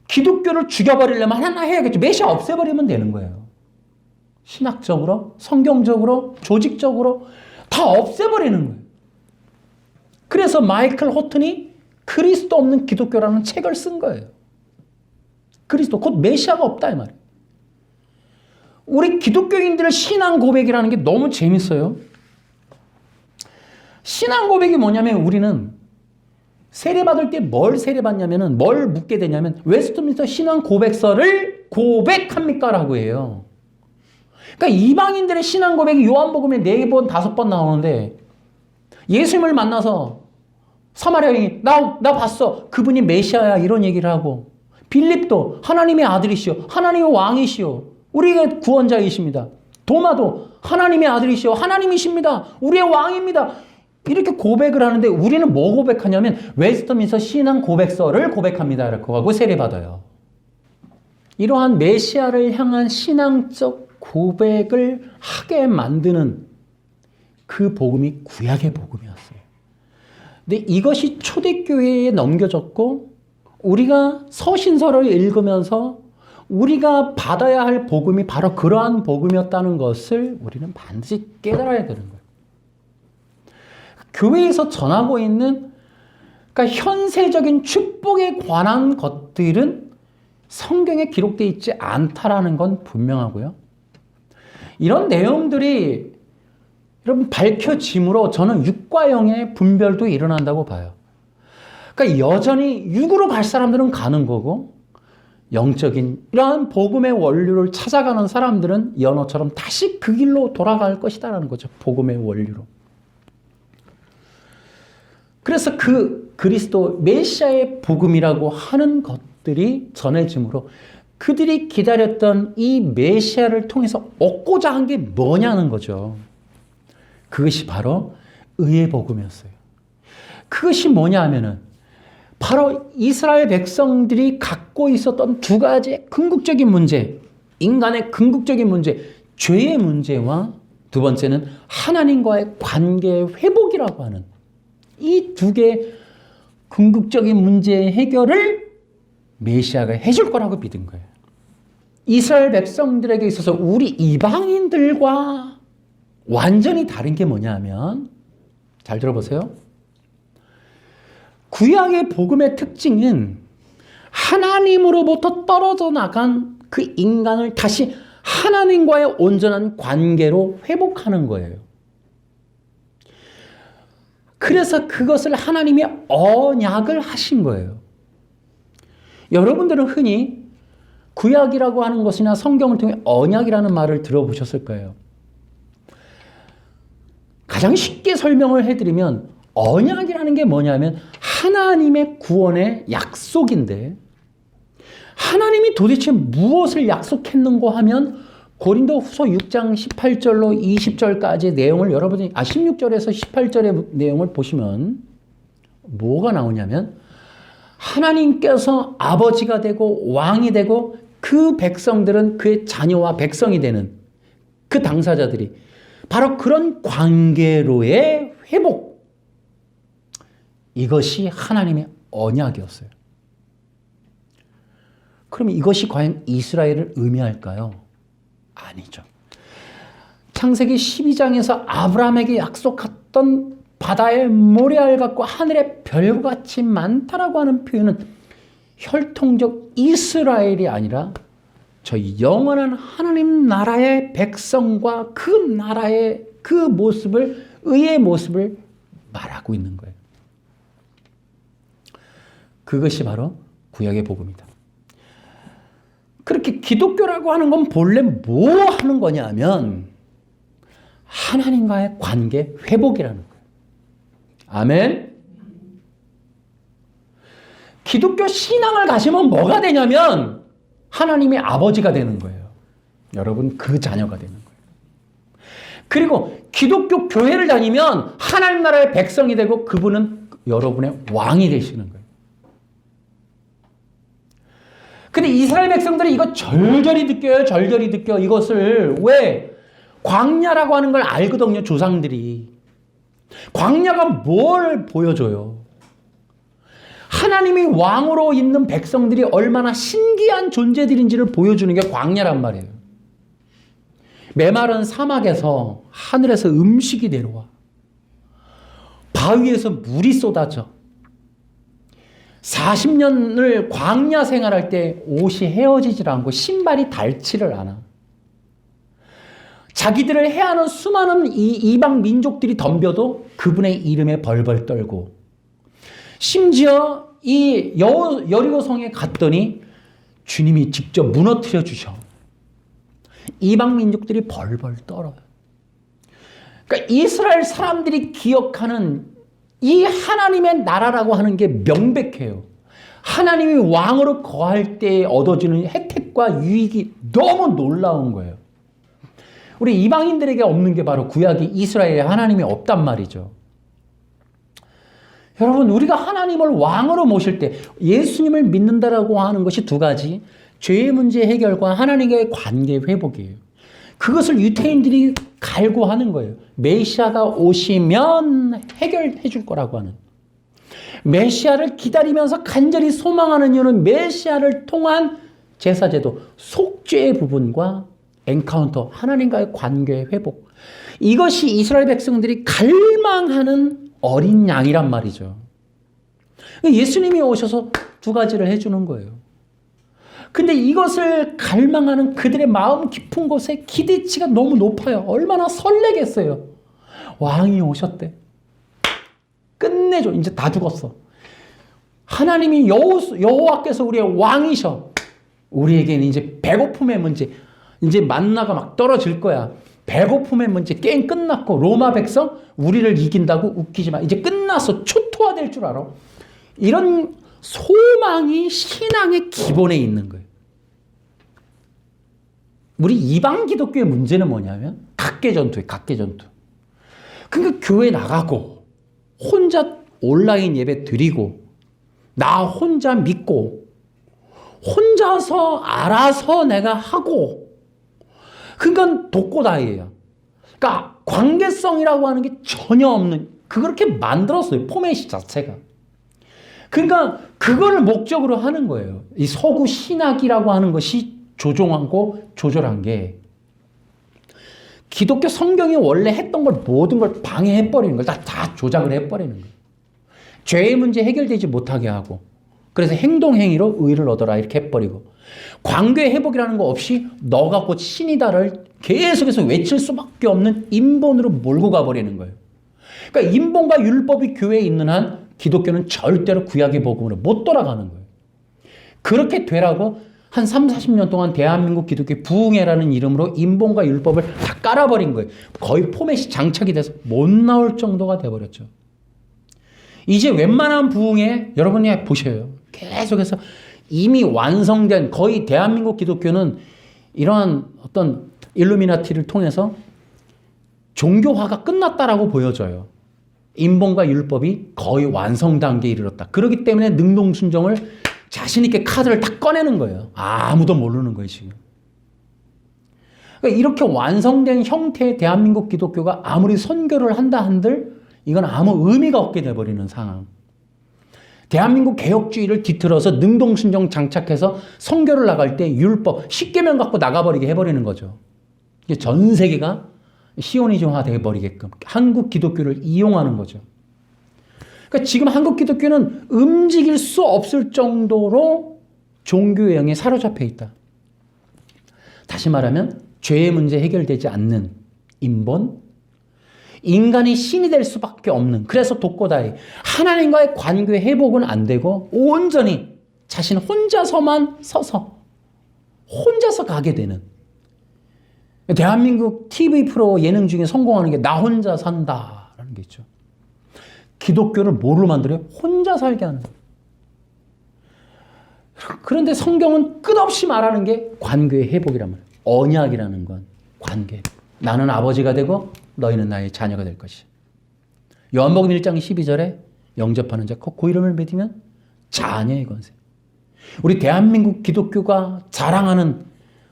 기독교를 죽여버리려면 하나 해야겠죠. 메시아 없애버리면 되는 거예요. 신학적으로, 성경적으로, 조직적으로 다 없애버리는 거예요. 그래서 마이클 호튼이 그리스도 없는 기독교라는 책을 쓴 거예요. 그리스도, 곧 메시아가 없다 이 말이에요. 우리 기독교인들의 신앙 고백이라는 게 너무 재밌어요. 신앙 고백이 뭐냐면 우리는 세례받을 때 뭘 세례받냐면은 뭘 묻게 되냐면 웨스트민스터 신앙 고백서를 고백합니까? 라고 해요. 그러니까 이방인들의 신앙 고백이 요한복음에 4번, 5번 나오는데 예수님을 만나서 사마리아 여인이 나 봤어. 그분이 메시아야. 이런 얘기를 하고 빌립도 하나님의 아들이시오. 하나님의 왕이시오. 우리의 구원자이십니다. 도마도 하나님의 아들이시오. 하나님이십니다. 우리의 왕입니다. 이렇게 고백을 하는데 우리는 뭐 고백하냐면 웨스트민스터 신앙 고백서를 고백합니다. 이렇게 하고 세례받아요. 이러한 메시아를 향한 신앙적 고백을 하게 만드는 그 복음이 구약의 복음이었어요. 근데 이것이 초대교회에 넘겨졌고 우리가 서신서를 읽으면서 우리가 받아야 할 복음이 바로 그러한 복음이었다는 것을 우리는 반드시 깨달아야 되는 거예요. 교회에서 전하고 있는 그러니까 현세적인 축복에 관한 것들은 성경에 기록되어 있지 않다라는 건 분명하고요. 이런 내용들이 여러분 밝혀짐으로 저는 육과 영의 분별도 일어난다고 봐요. 그러니까 여전히 육으로 갈 사람들은 가는 거고 영적인 이러한 복음의 원리를 찾아가는 사람들은 연어처럼 다시 그 길로 돌아갈 것이다라는 거죠. 복음의 원리로. 그래서 그 그리스도 메시아의 복음이라고 하는 것들이 전해짐으로 그들이 기다렸던 이 메시아를 통해서 얻고자 한 게 뭐냐는 거죠. 그것이 바로 의의 복음이었어요. 그것이 뭐냐 하면은 바로 이스라엘 백성들이 갖고 있었던 두 가지 궁극적인 문제, 인간의 궁극적인 문제, 죄의 문제와 두 번째는 하나님과의 관계 회복이라고 하는 이 두 개의 궁극적인 문제의 해결을 메시아가 해줄 거라고 믿은 거예요. 이스라엘 백성들에게 있어서 우리 이방인들과 완전히 다른 게 뭐냐면 잘 들어보세요. 구약의 복음의 특징은 하나님으로부터 떨어져 나간 그 인간을 다시 하나님과의 온전한 관계로 회복하는 거예요. 그래서 그것을 하나님이 언약을 하신 거예요. 여러분들은 흔히 구약이라고 하는 것이나 성경을 통해 언약이라는 말을 들어보셨을 거예요. 가장 쉽게 설명을 해드리면 언약이라는 게 뭐냐면 하나님의 구원의 약속인데 하나님이 도대체 무엇을 약속했는고 하면 고린도 후서 6장 18절로 20절까지의 내용을 여러분이 16절에서 18절의 내용을 보시면 뭐가 나오냐면 하나님께서 아버지가 되고 왕이 되고 그 백성들은 그의 자녀와 백성이 되는 그 당사자들이 바로 그런 관계로의 회복, 이것이 하나님의 언약이었어요. 그럼 이것이 과연 이스라엘을 의미할까요? 아니죠. 창세기 12장에서 아브라함에게 약속했던 바다의 모래알 같고 하늘의 별같이 많다라고 하는 표현은 혈통적 이스라엘이 아니라 저 영원한 하나님 나라의 백성과 그 나라의 그 모습을, 의의 모습을 말하고 있는 거예요. 그것이 바로 구약의 복음이다. 그렇게 기독교라고 하는 건 본래 뭐 하는 거냐 하면 하나님과의 관계 회복이라는 거예요. 아멘. 기독교 신앙을 가지면 뭐가 되냐면 하나님의 아버지가 되는 거예요. 여러분 그 자녀가 되는 거예요. 그리고 기독교 교회를 다니면 하나님 나라의 백성이 되고 그분은 여러분의 왕이 되시는 거예요. 근데 이스라엘 백성들이 이거 절절히 느껴요. 절절히 느껴. 이것을 왜? 광야라고 하는 걸 알거든요. 조상들이. 광야가 뭘 보여줘요? 하나님이 왕으로 있는 백성들이 얼마나 신기한 존재들인지를 보여주는 게 광야란 말이에요. 메마른 사막에서 하늘에서 음식이 내려와. 바위에서 물이 쏟아져. 40년을 광야 생활할 때 옷이 헤어지질 않고 신발이 닳지를 않아. 자기들을 해하는 수많은 이방 민족들이 덤벼도 그분의 이름에 벌벌 떨고, 심지어 이 여리고성에 갔더니 주님이 직접 무너뜨려 주셔. 이방 민족들이 벌벌 떨어요. 그러니까 이스라엘 사람들이 기억하는 이 하나님의 나라라고 하는 게 명백해요. 하나님이 왕으로 거할 때 얻어지는 혜택과 유익이 너무 놀라운 거예요. 우리 이방인들에게 없는 게 바로 구약의 이스라엘에 하나님이 없단 말이죠. 여러분, 우리가 하나님을 왕으로 모실 때 예수님을 믿는다라고 하는 것이 두 가지, 죄의 문제 해결과 하나님과의 관계 회복이에요. 그것을 유태인들이 갈구하는 거예요. 메시아가 오시면 해결해 줄 거라고 하는. 메시아를 기다리면서 간절히 소망하는 이유는 메시아를 통한 제사제도, 속죄의 부분과 엔카운터, 하나님과의 관계 회복. 이것이 이스라엘 백성들이 갈망하는 어린 양이란 말이죠. 예수님이 오셔서 두 가지를 해주는 거예요. 근데 이것을 갈망하는 그들의 마음 깊은 곳에 기대치가 너무 높아요. 얼마나 설레겠어요. 왕이 오셨대. 끝내줘. 이제 다 죽었어. 하나님이 여호와께서 우리의 왕이셔. 우리에게는 이제 배고픔의 문제, 이제 만나가 막 떨어질 거야. 배고픔의 문제 게임 끝났고, 로마 백성 우리를 이긴다고 웃기지 마. 이제 끝났어. 초토화될 줄 알아. 이런 소망이 신앙의 기본에 있는 거예요. 우리 이방 기독교의 문제는 뭐냐면 각계전투예요. 각계전투. 그러니까 교회 나가고 혼자 온라인 예배 드리고 나 혼자 믿고 혼자서 알아서 내가 하고, 그러니까 독고다이예요. 그러니까 관계성이라고 하는 게 전혀 없는, 그렇게 만들었어요. 포맷이 자체가. 그러니까 그거를 목적으로 하는 거예요. 이 서구 신학이라고 하는 것이 조종하고 조절한 게 기독교 성경이 원래 했던 걸 모든 걸 방해해버리는 거예요. 다 조작을 해버리는 거예요. 죄의 문제 해결되지 못하게 하고, 그래서 행동행위로 의를 얻어라 이렇게 해버리고, 관계 회복이라는 거 없이 너가 곧 신이다를 계속해서 외칠 수밖에 없는 인본으로 몰고 가버리는 거예요. 그러니까 인본과 율법이 교회에 있는 한 기독교는 절대로 구약의 복음으로 못 돌아가는 거예요. 그렇게 되라고 한 3, 40년 동안 대한민국 기독교 부흥회라는 이름으로 인본과 율법을 다 깔아버린 거예요. 거의 포맷이 장착이 돼서 못 나올 정도가 돼버렸죠. 이제 웬만한 부흥회 여러분이 보셔요. 계속해서 이미 완성된, 거의 대한민국 기독교는 이러한 어떤 일루미나티를 통해서 종교화가 끝났다라고 보여져요. 인본과 율법이 거의 완성 단계에 이르렀다. 그렇기 때문에 능동순종을 자신 있게 카드를 딱 꺼내는 거예요. 아무도 모르는 거예요, 지금. 그러니까 이렇게 완성된 형태의 대한민국 기독교가 아무리 선교를 한다 한들 이건 아무 의미가 없게 돼버리는 상황. 대한민국 개혁주의를 뒤틀어서 능동순종 장착해서 선교를 나갈 때 율법, 10계명 갖고 나가버리게 해버리는 거죠. 이게 전 세계가 시오니즘화 돼버리게끔 한국 기독교를 이용하는 거죠. 그러니까 지금 한국 기독교는 움직일 수 없을 정도로 종교의 영에 사로잡혀 있다. 다시 말하면 죄의 문제 해결되지 않는 인본, 인간이 신이 될 수밖에 없는, 그래서 독고다이, 하나님과의 관계 회복은 안 되고 온전히 자신 혼자서만 서서 혼자서 가게 되는, 대한민국 TV 프로 예능 중에 성공하는 게 나 혼자 산다라는 게 있죠. 기독교를 뭐로 만들어요? 혼자 살게 하는 거예요. 그런데 성경은 끝없이 말하는 게 관계의 회복이란 말이에요. 언약이라는 건 관계. 나는 아버지가 되고 너희는 나의 자녀가 될 것이야. 요한복음 1장 12절에 영접하는 자 그 이름을 믿으면 자녀의 권세. 우리 대한민국 기독교가 자랑하는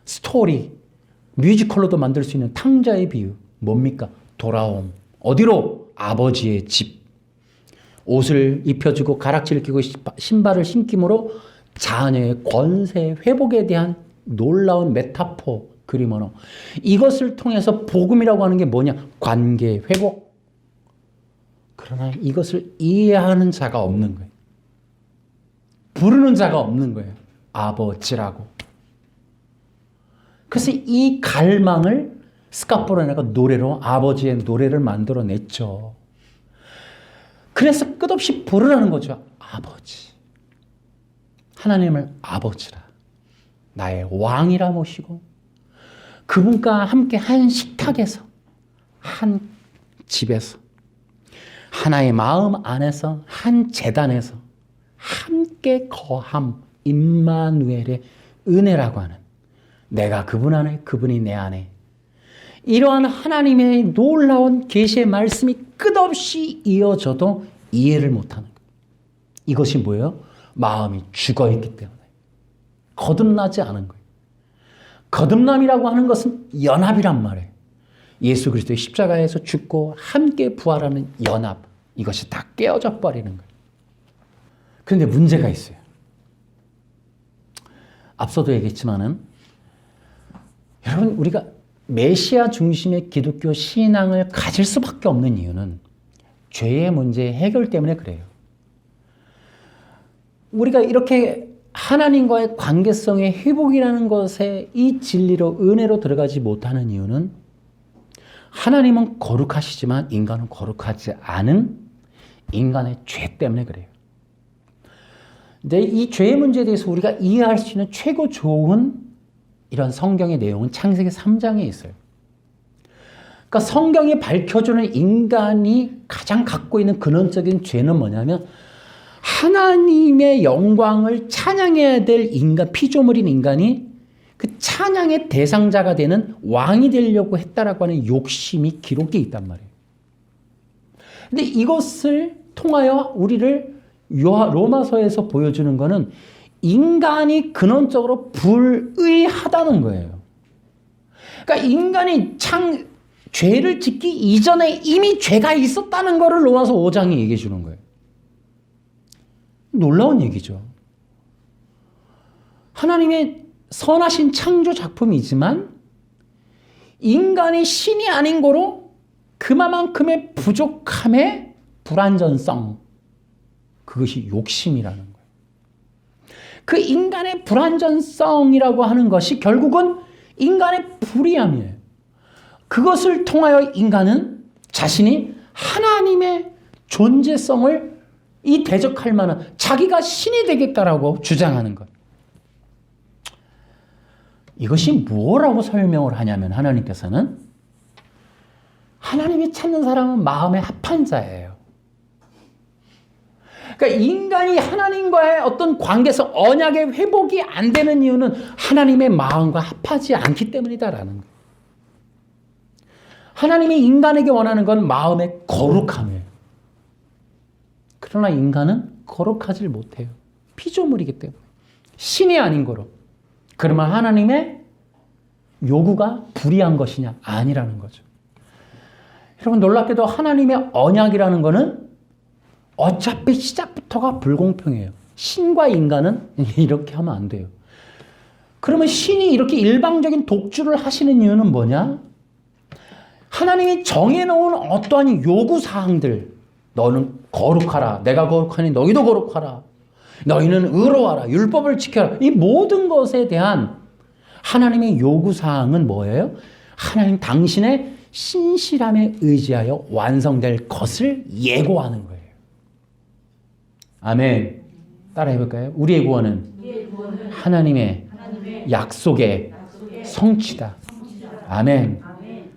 스토리, 뮤지컬로도 만들 수 있는 탕자의 비유 뭡니까? 돌아옴. 어디로? 아버지의 집. 옷을 입혀주고 가락지를 끼고 신발을 신김으로 자녀의 권세 회복에 대한 놀라운 메타포 그림 언어. 이것을 통해서 복음이라고 하는 게 뭐냐? 관계 회복. 그러나 이것을 이해하는 자가 없는 거예요. 부르는 자가 없는 거예요. 아버지라고. 그래서 이 갈망을 스카포라네가 노래로 아버지의 노래를 만들어냈죠. 그래서 끝없이 부르라는 거죠. 아버지. 하나님을 아버지라. 나의 왕이라 모시고 그분과 함께 한 식탁에서 한 집에서 하나의 마음 안에서 한 제단에서 함께 거함 임마누엘의 은혜라고 하는 내가 그분 안에 그분이 내 안에 이러한 하나님의 놀라운 계시의 말씀이 끝없이 이어져도 이해를 못하는 거예요. 이것이 뭐예요? 마음이 죽어있기 때문에 거듭나지 않은 거예요. 거듭남이라고 하는 것은 연합이란 말이에요. 예수 그리스도의 십자가에서 죽고 함께 부활하는 연합, 이것이 다 깨어져 버리는 거예요. 그런데 문제가 있어요. 앞서도 얘기했지만은 여러분 우리가 메시아 중심의 기독교 신앙을 가질 수밖에 없는 이유는 죄의 문제 해결 때문에 그래요. 우리가 이렇게 하나님과의 관계성의 회복이라는 것에 이 진리로 은혜로 들어가지 못하는 이유는 하나님은 거룩하시지만 인간은 거룩하지 않은 인간의 죄 때문에 그래요. 근데 이 죄의 문제에 대해서 우리가 이해할 수 있는 최고 좋은 이런 성경의 내용은 창세기 3장에 있어요. 그러니까 성경이 밝혀주는 인간이 가장 갖고 있는 근원적인 죄는 뭐냐면 하나님의 영광을 찬양해야 될 인간, 피조물인 인간이 그 찬양의 대상자가 되는 왕이 되려고 했다라고 하는 욕심이 기록되어 있단 말이에요. 근데 이것을 통하여 우리를 로마서에서 보여주는 것은 인간이 근원적으로 불의하다는 거예요. 그러니까 인간이 죄를 짓기 이전에 이미 죄가 있었다는 것을 로마서 5장이 얘기해 주는 거예요. 놀라운 얘기죠. 하나님의 선하신 창조 작품이지만 인간이 신이 아닌 거로 그만큼의 부족함의 불완전성, 그것이 욕심이라는 거예요. 그 인간의 불완전성이라고 하는 것이 결국은 인간의 불의함이에요. 그것을 통하여 인간은 자신이 하나님의 존재성을 이 대적할 만한 자기가 신이 되겠다라고 주장하는 것. 이것이 뭐라고 설명을 하냐면 하나님께서는 하나님이 찾는 사람은 마음에 합한 자예요. 그러니까 인간이 하나님과의 어떤 관계에서 언약의 회복이 안 되는 이유는 하나님의 마음과 합하지 않기 때문이다라는 거예요. 하나님이 인간에게 원하는 건 마음의 거룩함이에요. 그러나 인간은 거룩하지 못해요. 피조물이기 때문에. 신이 아닌 거로. 그러면 하나님의 요구가 불의한 것이냐? 아니라는 거죠. 여러분 놀랍게도 하나님의 언약이라는 거는 어차피 시작부터가 불공평해요. 신과 인간은 이렇게 하면 안 돼요. 그러면 신이 이렇게 일방적인 독주를 하시는 이유는 뭐냐? 하나님이 정해놓은 어떠한 요구사항들, 너는 거룩하라. 내가 거룩하니 너희도 거룩하라. 너희는 의로하라. 율법을 지켜라. 이 모든 것에 대한 하나님의 요구사항은 뭐예요? 하나님 당신의 신실함에 의지하여 완성될 것을 예고하는 거예요. 아멘. 따라 해볼까요? 우리의 구원은 하나님의 약속의 성취다. 아멘.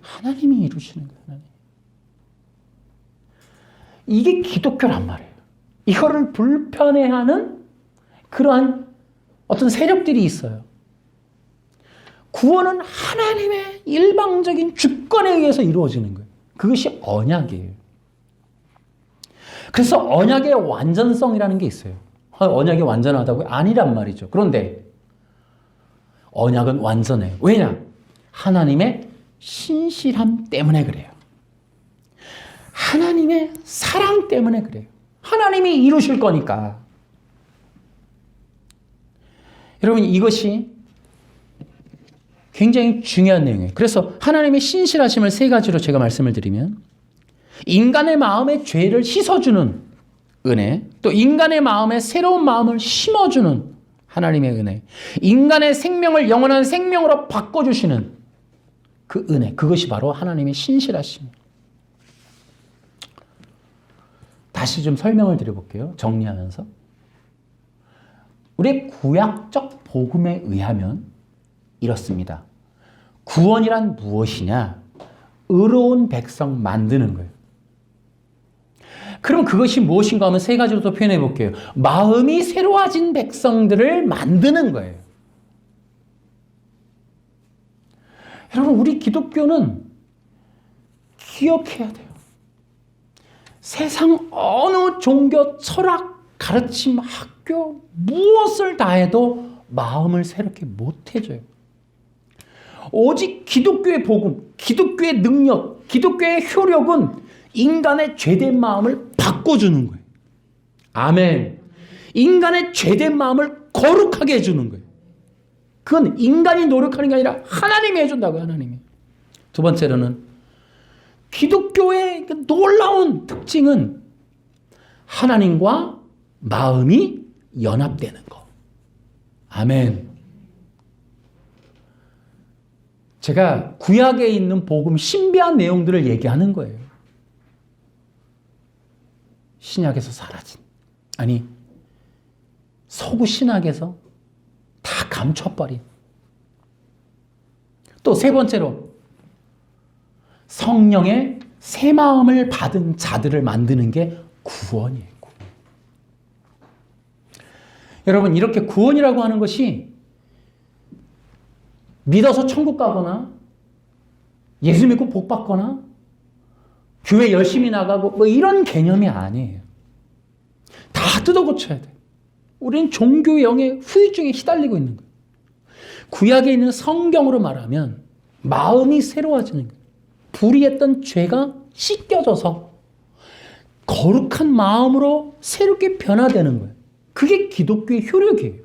하나님이 이루시는 거예요. 하나님. 이게 기독교란 말이에요. 이거를 불편해하는 그러한 어떤 세력들이 있어요. 구원은 하나님의 일방적인 주권에 의해서 이루어지는 거예요. 그것이 언약이에요. 그래서 언약의 완전성이라는 게 있어요. 언약이 완전하다고요? 아니란 말이죠. 그런데 언약은 완전해요. 왜냐? 하나님의 신실함 때문에 그래요. 하나님의 사랑 때문에 그래요. 하나님이 이루실 거니까. 여러분, 이것이 굉장히 중요한 내용이에요. 그래서 하나님의 신실하심을 세 가지로 제가 말씀을 드리면, 인간의 마음의 죄를 씻어주는 은혜, 또 인간의 마음에 새로운 마음을 심어주는 하나님의 은혜, 인간의 생명을 영원한 생명으로 바꿔주시는 그 은혜, 그것이 바로 하나님의 신실하심이에요. 다시 좀 설명을 드려볼게요. 정리하면서. 우리의 구약적 복음에 의하면 이렇습니다. 구원이란 무엇이냐? 의로운 백성 만드는 거예요. 그럼 그것이 무엇인가 하면 세 가지로 또 표현해 볼게요. 마음이 새로워진 백성들을 만드는 거예요. 여러분, 우리 기독교는 기억해야 돼요. 세상 어느 종교, 철학, 가르침, 학교, 무엇을 다 해도 마음을 새롭게 못 해줘요. 오직 기독교의 복음, 기독교의 능력, 기독교의 효력은 인간의 죄된 마음을 바꿔주는 거예요. 아멘. 인간의 죄된 마음을 거룩하게 해주는 거예요. 그건 인간이 노력하는 게 아니라 하나님이 해준다고요. 하나님이. 두 번째로는 기독교의 놀라운 특징은 하나님과 마음이 연합되는 거. 아멘. 제가 구약에 있는 복음 신비한 내용들을 얘기하는 거예요. 신약에서 사라진, 아니 서구 신학에서 다 감춰버린. 또 세 번째로 성령의 새 마음을 받은 자들을 만드는 게 구원이에요. 구원. 여러분, 이렇게 구원이라고 하는 것이 믿어서 천국 가거나 예수 믿고 복 받거나 교회 열심히 나가고 뭐 이런 개념이 아니에요. 다 뜯어 고쳐야 돼요. 우리는 종교의 영의 후유증에 시달리고 있는 거예요. 구약에 있는 성경으로 말하면 마음이 새로워지는 거예요. 불의했던 죄가 씻겨져서 거룩한 마음으로 새롭게 변화되는 거예요. 그게 기독교의 효력이에요.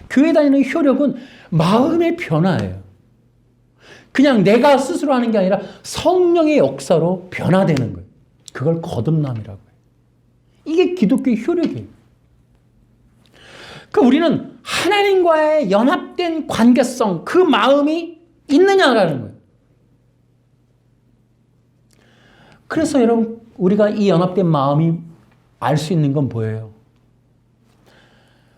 교회 다니는 효력은 마음의 변화예요. 그냥 내가 스스로 하는 게 아니라 성령의 역사로 변화되는 거예요. 그걸 거듭남이라고 해요. 이게 기독교의 효력이에요. 그러니까 우리는 하나님과의 연합된 관계성, 그 마음이 있느냐라는 거예요. 그래서 여러분, 우리가 이 연합된 마음이 알 수 있는 건 뭐예요?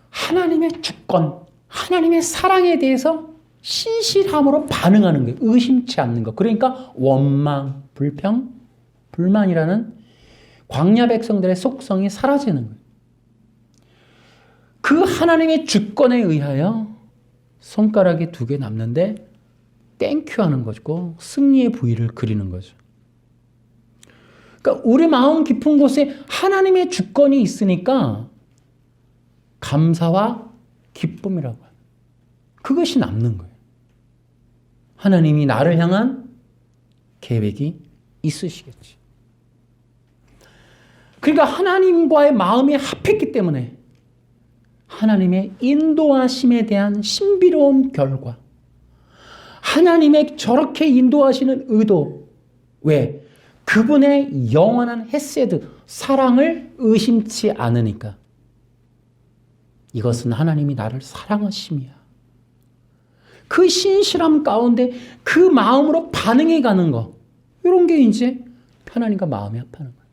하나님의 주권, 하나님의 사랑에 대해서 신실함으로 반응하는 거예요. 의심치 않는 것. 그러니까 원망, 불평, 불만이라는 광야 백성들의 속성이 사라지는 거예요. 그 하나님의 주권에 의하여 손가락이 2개 남는데 땡큐 하는 거고 승리의 V를 그리는 거죠. 그러니까 우리 마음 깊은 곳에 하나님의 주권이 있으니까 감사와 기쁨이라고 해요. 그것이 남는 거예요. 하나님이 나를 향한 계획이 있으시겠지. 그러니까 하나님과의 마음이 합했기 때문에 하나님의 인도하심에 대한 신비로운 결과, 하나님의 저렇게 인도하시는 의도, 왜? 그분의 영원한 헤세드, 사랑을 의심치 않으니까. 이것은 하나님이 나를 사랑하심이야. 그 신실함 가운데 그 마음으로 반응해 가는 거, 이런 게 이제 하나님과 마음이 합하는 거예요.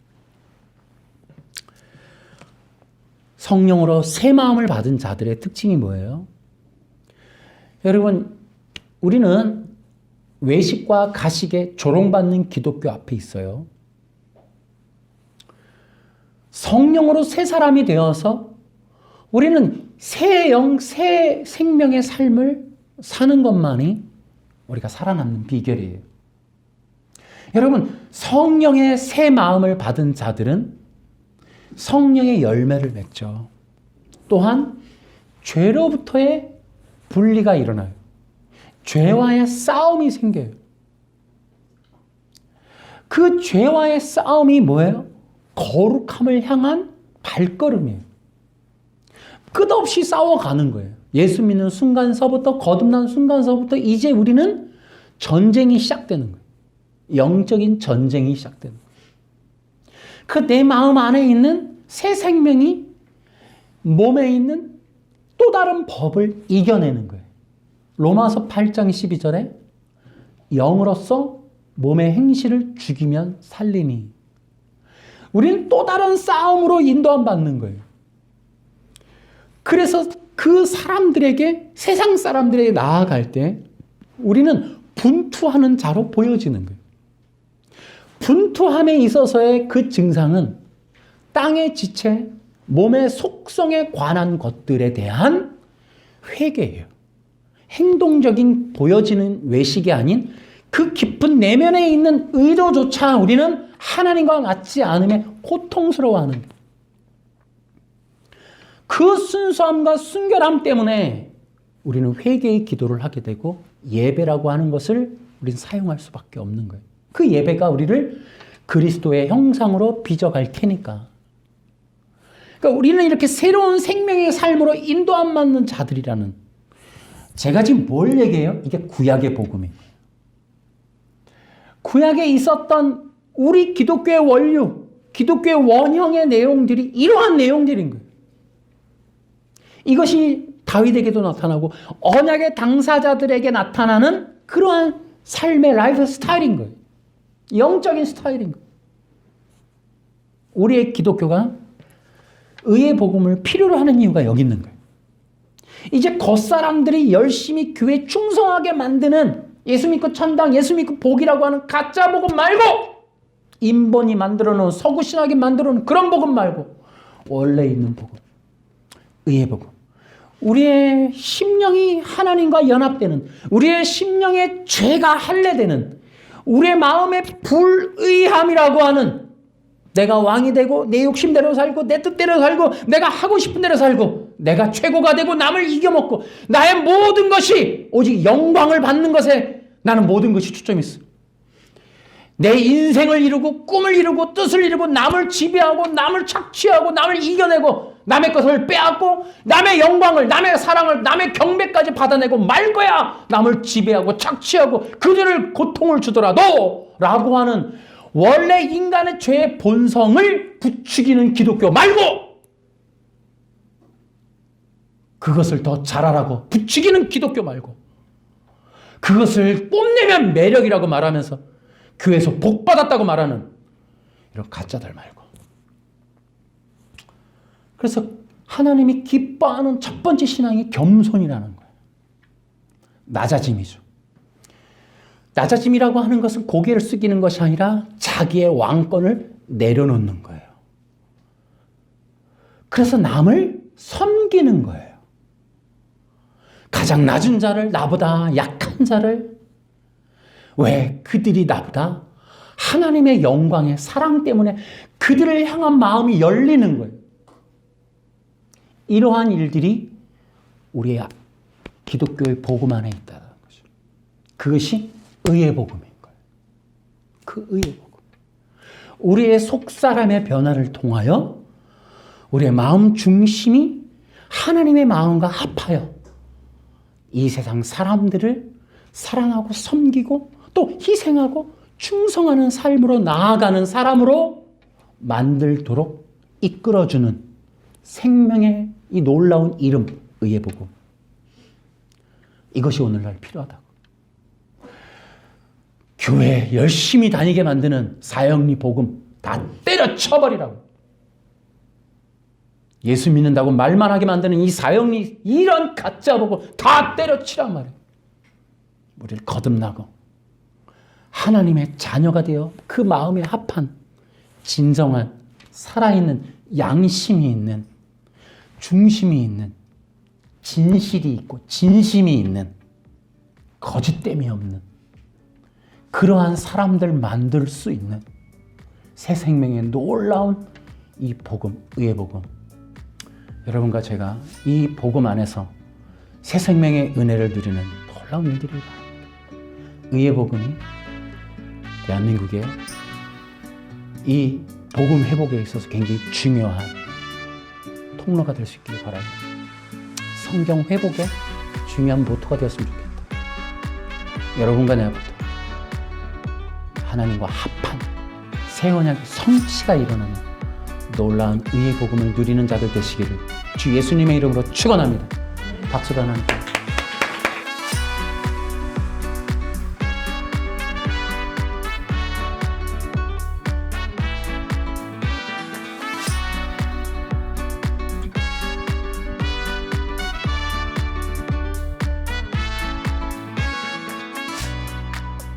성령으로 새 마음을 받은 자들의 특징이 뭐예요? 여러분, 우리는 외식과 가식에 조롱받는 기독교 앞에 있어요. 성령으로 새 사람이 되어서 우리는 새 영, 새 생명의 삶을 사는 것만이 우리가 살아남는 비결이에요. 여러분, 성령의 새 마음을 받은 자들은 성령의 열매를 맺죠. 또한 죄로부터의 분리가 일어나요. 죄와의 싸움이 생겨요. 그 죄와의 싸움이 뭐예요? 거룩함을 향한 발걸음이에요. 끝없이 싸워가는 거예요. 예수 믿는 순간서부터, 거듭난 순간서부터 이제 우리는 전쟁이 시작되는 거예요. 영적인 전쟁이 시작되는 거예요. 그 내 마음 안에 있는 새 생명이 몸에 있는 또 다른 법을 이겨내는 거예요. 로마서 8장 12절에 영으로서 몸의 행실을 죽이면 살리니. 우리는 또 다른 싸움으로 인도함 받는 거예요. 그래서 그 사람들에게, 세상 사람들에게 나아갈 때 우리는 분투하는 자로 보여지는 거예요. 분투함에 있어서의 그 증상은 땅의 지체, 몸의 속성에 관한 것들에 대한 회개예요. 행동적인 보여지는 외식이 아닌 그 깊은 내면에 있는 의도조차 우리는 하나님과 맞지 않음에 고통스러워하는 거예요. 그 순수함과 순결함 때문에 우리는 회개의 기도를 하게 되고 예배라고 하는 것을 우리는 사용할 수밖에 없는 거예요. 그 예배가 우리를 그리스도의 형상으로 빚어갈 테니까. 그러니까 우리는 이렇게 새로운 생명의 삶으로 인도함 받는 자들이라는, 제가 지금 뭘 얘기해요? 이게 구약의 복음이에요. 구약에 있었던 우리 기독교의 원류, 기독교의 원형의 내용들이 이러한 내용들인 거예요. 이것이 다윗에게도 나타나고 언약의 당사자들에게 나타나는 그러한 삶의 라이프 스타일인 거예요. 영적인 스타일인 거예요. 우리의 기독교가 의의 복음을 필요로 하는 이유가 여기 있는 거예요. 이제 겉사람들이 열심히 교회 충성하게 만드는 예수 믿고 천당, 예수 믿고 복이라고 하는 가짜 복음 말고, 인본이 만들어 놓은, 서구신학이 만들어 놓은 그런 복음 말고 원래 있는 복음, 의의 복음. 우리의 심령이 하나님과 연합되는, 우리의 심령의 죄가 할례되는, 우리의 마음의 불의함이라고 하는, 내가 왕이 되고 내 욕심대로 살고 내 뜻대로 살고 내가 하고 싶은 대로 살고 내가 최고가 되고 남을 이겨먹고 나의 모든 것이 오직 영광을 받는 것에 나는 모든 것이 초점이 있어. 내 인생을 이루고 꿈을 이루고 뜻을 이루고 남을 지배하고 남을 착취하고 남을 이겨내고 남의 것을 빼앗고 남의 영광을, 남의 사랑을, 남의 경배까지 받아내고 말 거야. 남을 지배하고 착취하고 그들을 고통을 주더라도 라고 하는 원래 인간의 죄의 본성을 부추기는 기독교 말고, 그것을 더 잘하라고 부추기는 기독교 말고, 그것을 뽐내면 매력이라고 말하면서 교회에서 복 받았다고 말하는 이런 가짜들 말고. 그래서 하나님이 기뻐하는 첫 번째 신앙이 겸손이라는 거예요. 낮아짐이죠. 낮아짐이라고 하는 것은 고개를 숙이는 것이 아니라 자기의 왕권을 내려놓는 거예요. 그래서 남을 섬기는 거예요. 가장 낮은 자를, 나보다 약한 자를, 왜? 그들이 나보다 하나님의 영광의 사랑 때문에 그들을 향한 마음이 열리는 거예요. 이러한 일들이 우리의 기독교의 복음 안에 있다는 거죠. 그것이 의의 복음인 거예요. 그 의의 복음. 우리의 속사람의 변화를 통하여 우리의 마음 중심이 하나님의 마음과 합하여 이 세상 사람들을 사랑하고 섬기고 또 희생하고 충성하는 삶으로 나아가는 사람으로 만들도록 이끌어주는 생명의 이 놀라운 이름, 의의 복음. 이것이 오늘날 필요하다고. 교회 열심히 다니게 만드는 사형리 복음 다 때려쳐버리라고. 예수 믿는다고 말만 하게 만드는 이 사형리, 이런 가짜 복음 다 때려치란 말이에요. 우리를 거듭나고 하나님의 자녀가 되어 그 마음에 합한 진정한 살아있는 양심이 있는 중심이 있는 진실이 있고 진심이 있는 거짓됨이 없는 그러한 사람들 만들 수 있는 새 생명의 놀라운 이 복음, 의의 복음. 여러분과 제가 이 복음 안에서 새 생명의 은혜를 누리는 놀라운 일들이 바랍니다. 의의 복음이 대한민국의 이 복음 회복에 있어서 굉장히 중요한 통로가 될 수 있기를 바랍니다. 성경 회복의 중요한 모토가 되었으면 좋겠다. 여러분과 내가부터 하나님과 합한 새 언약의 성취가 일어나는 놀라운 의의 복음을 누리는 자들 되시기를 주 예수님의 이름으로 축원합니다. 박수로 하나님.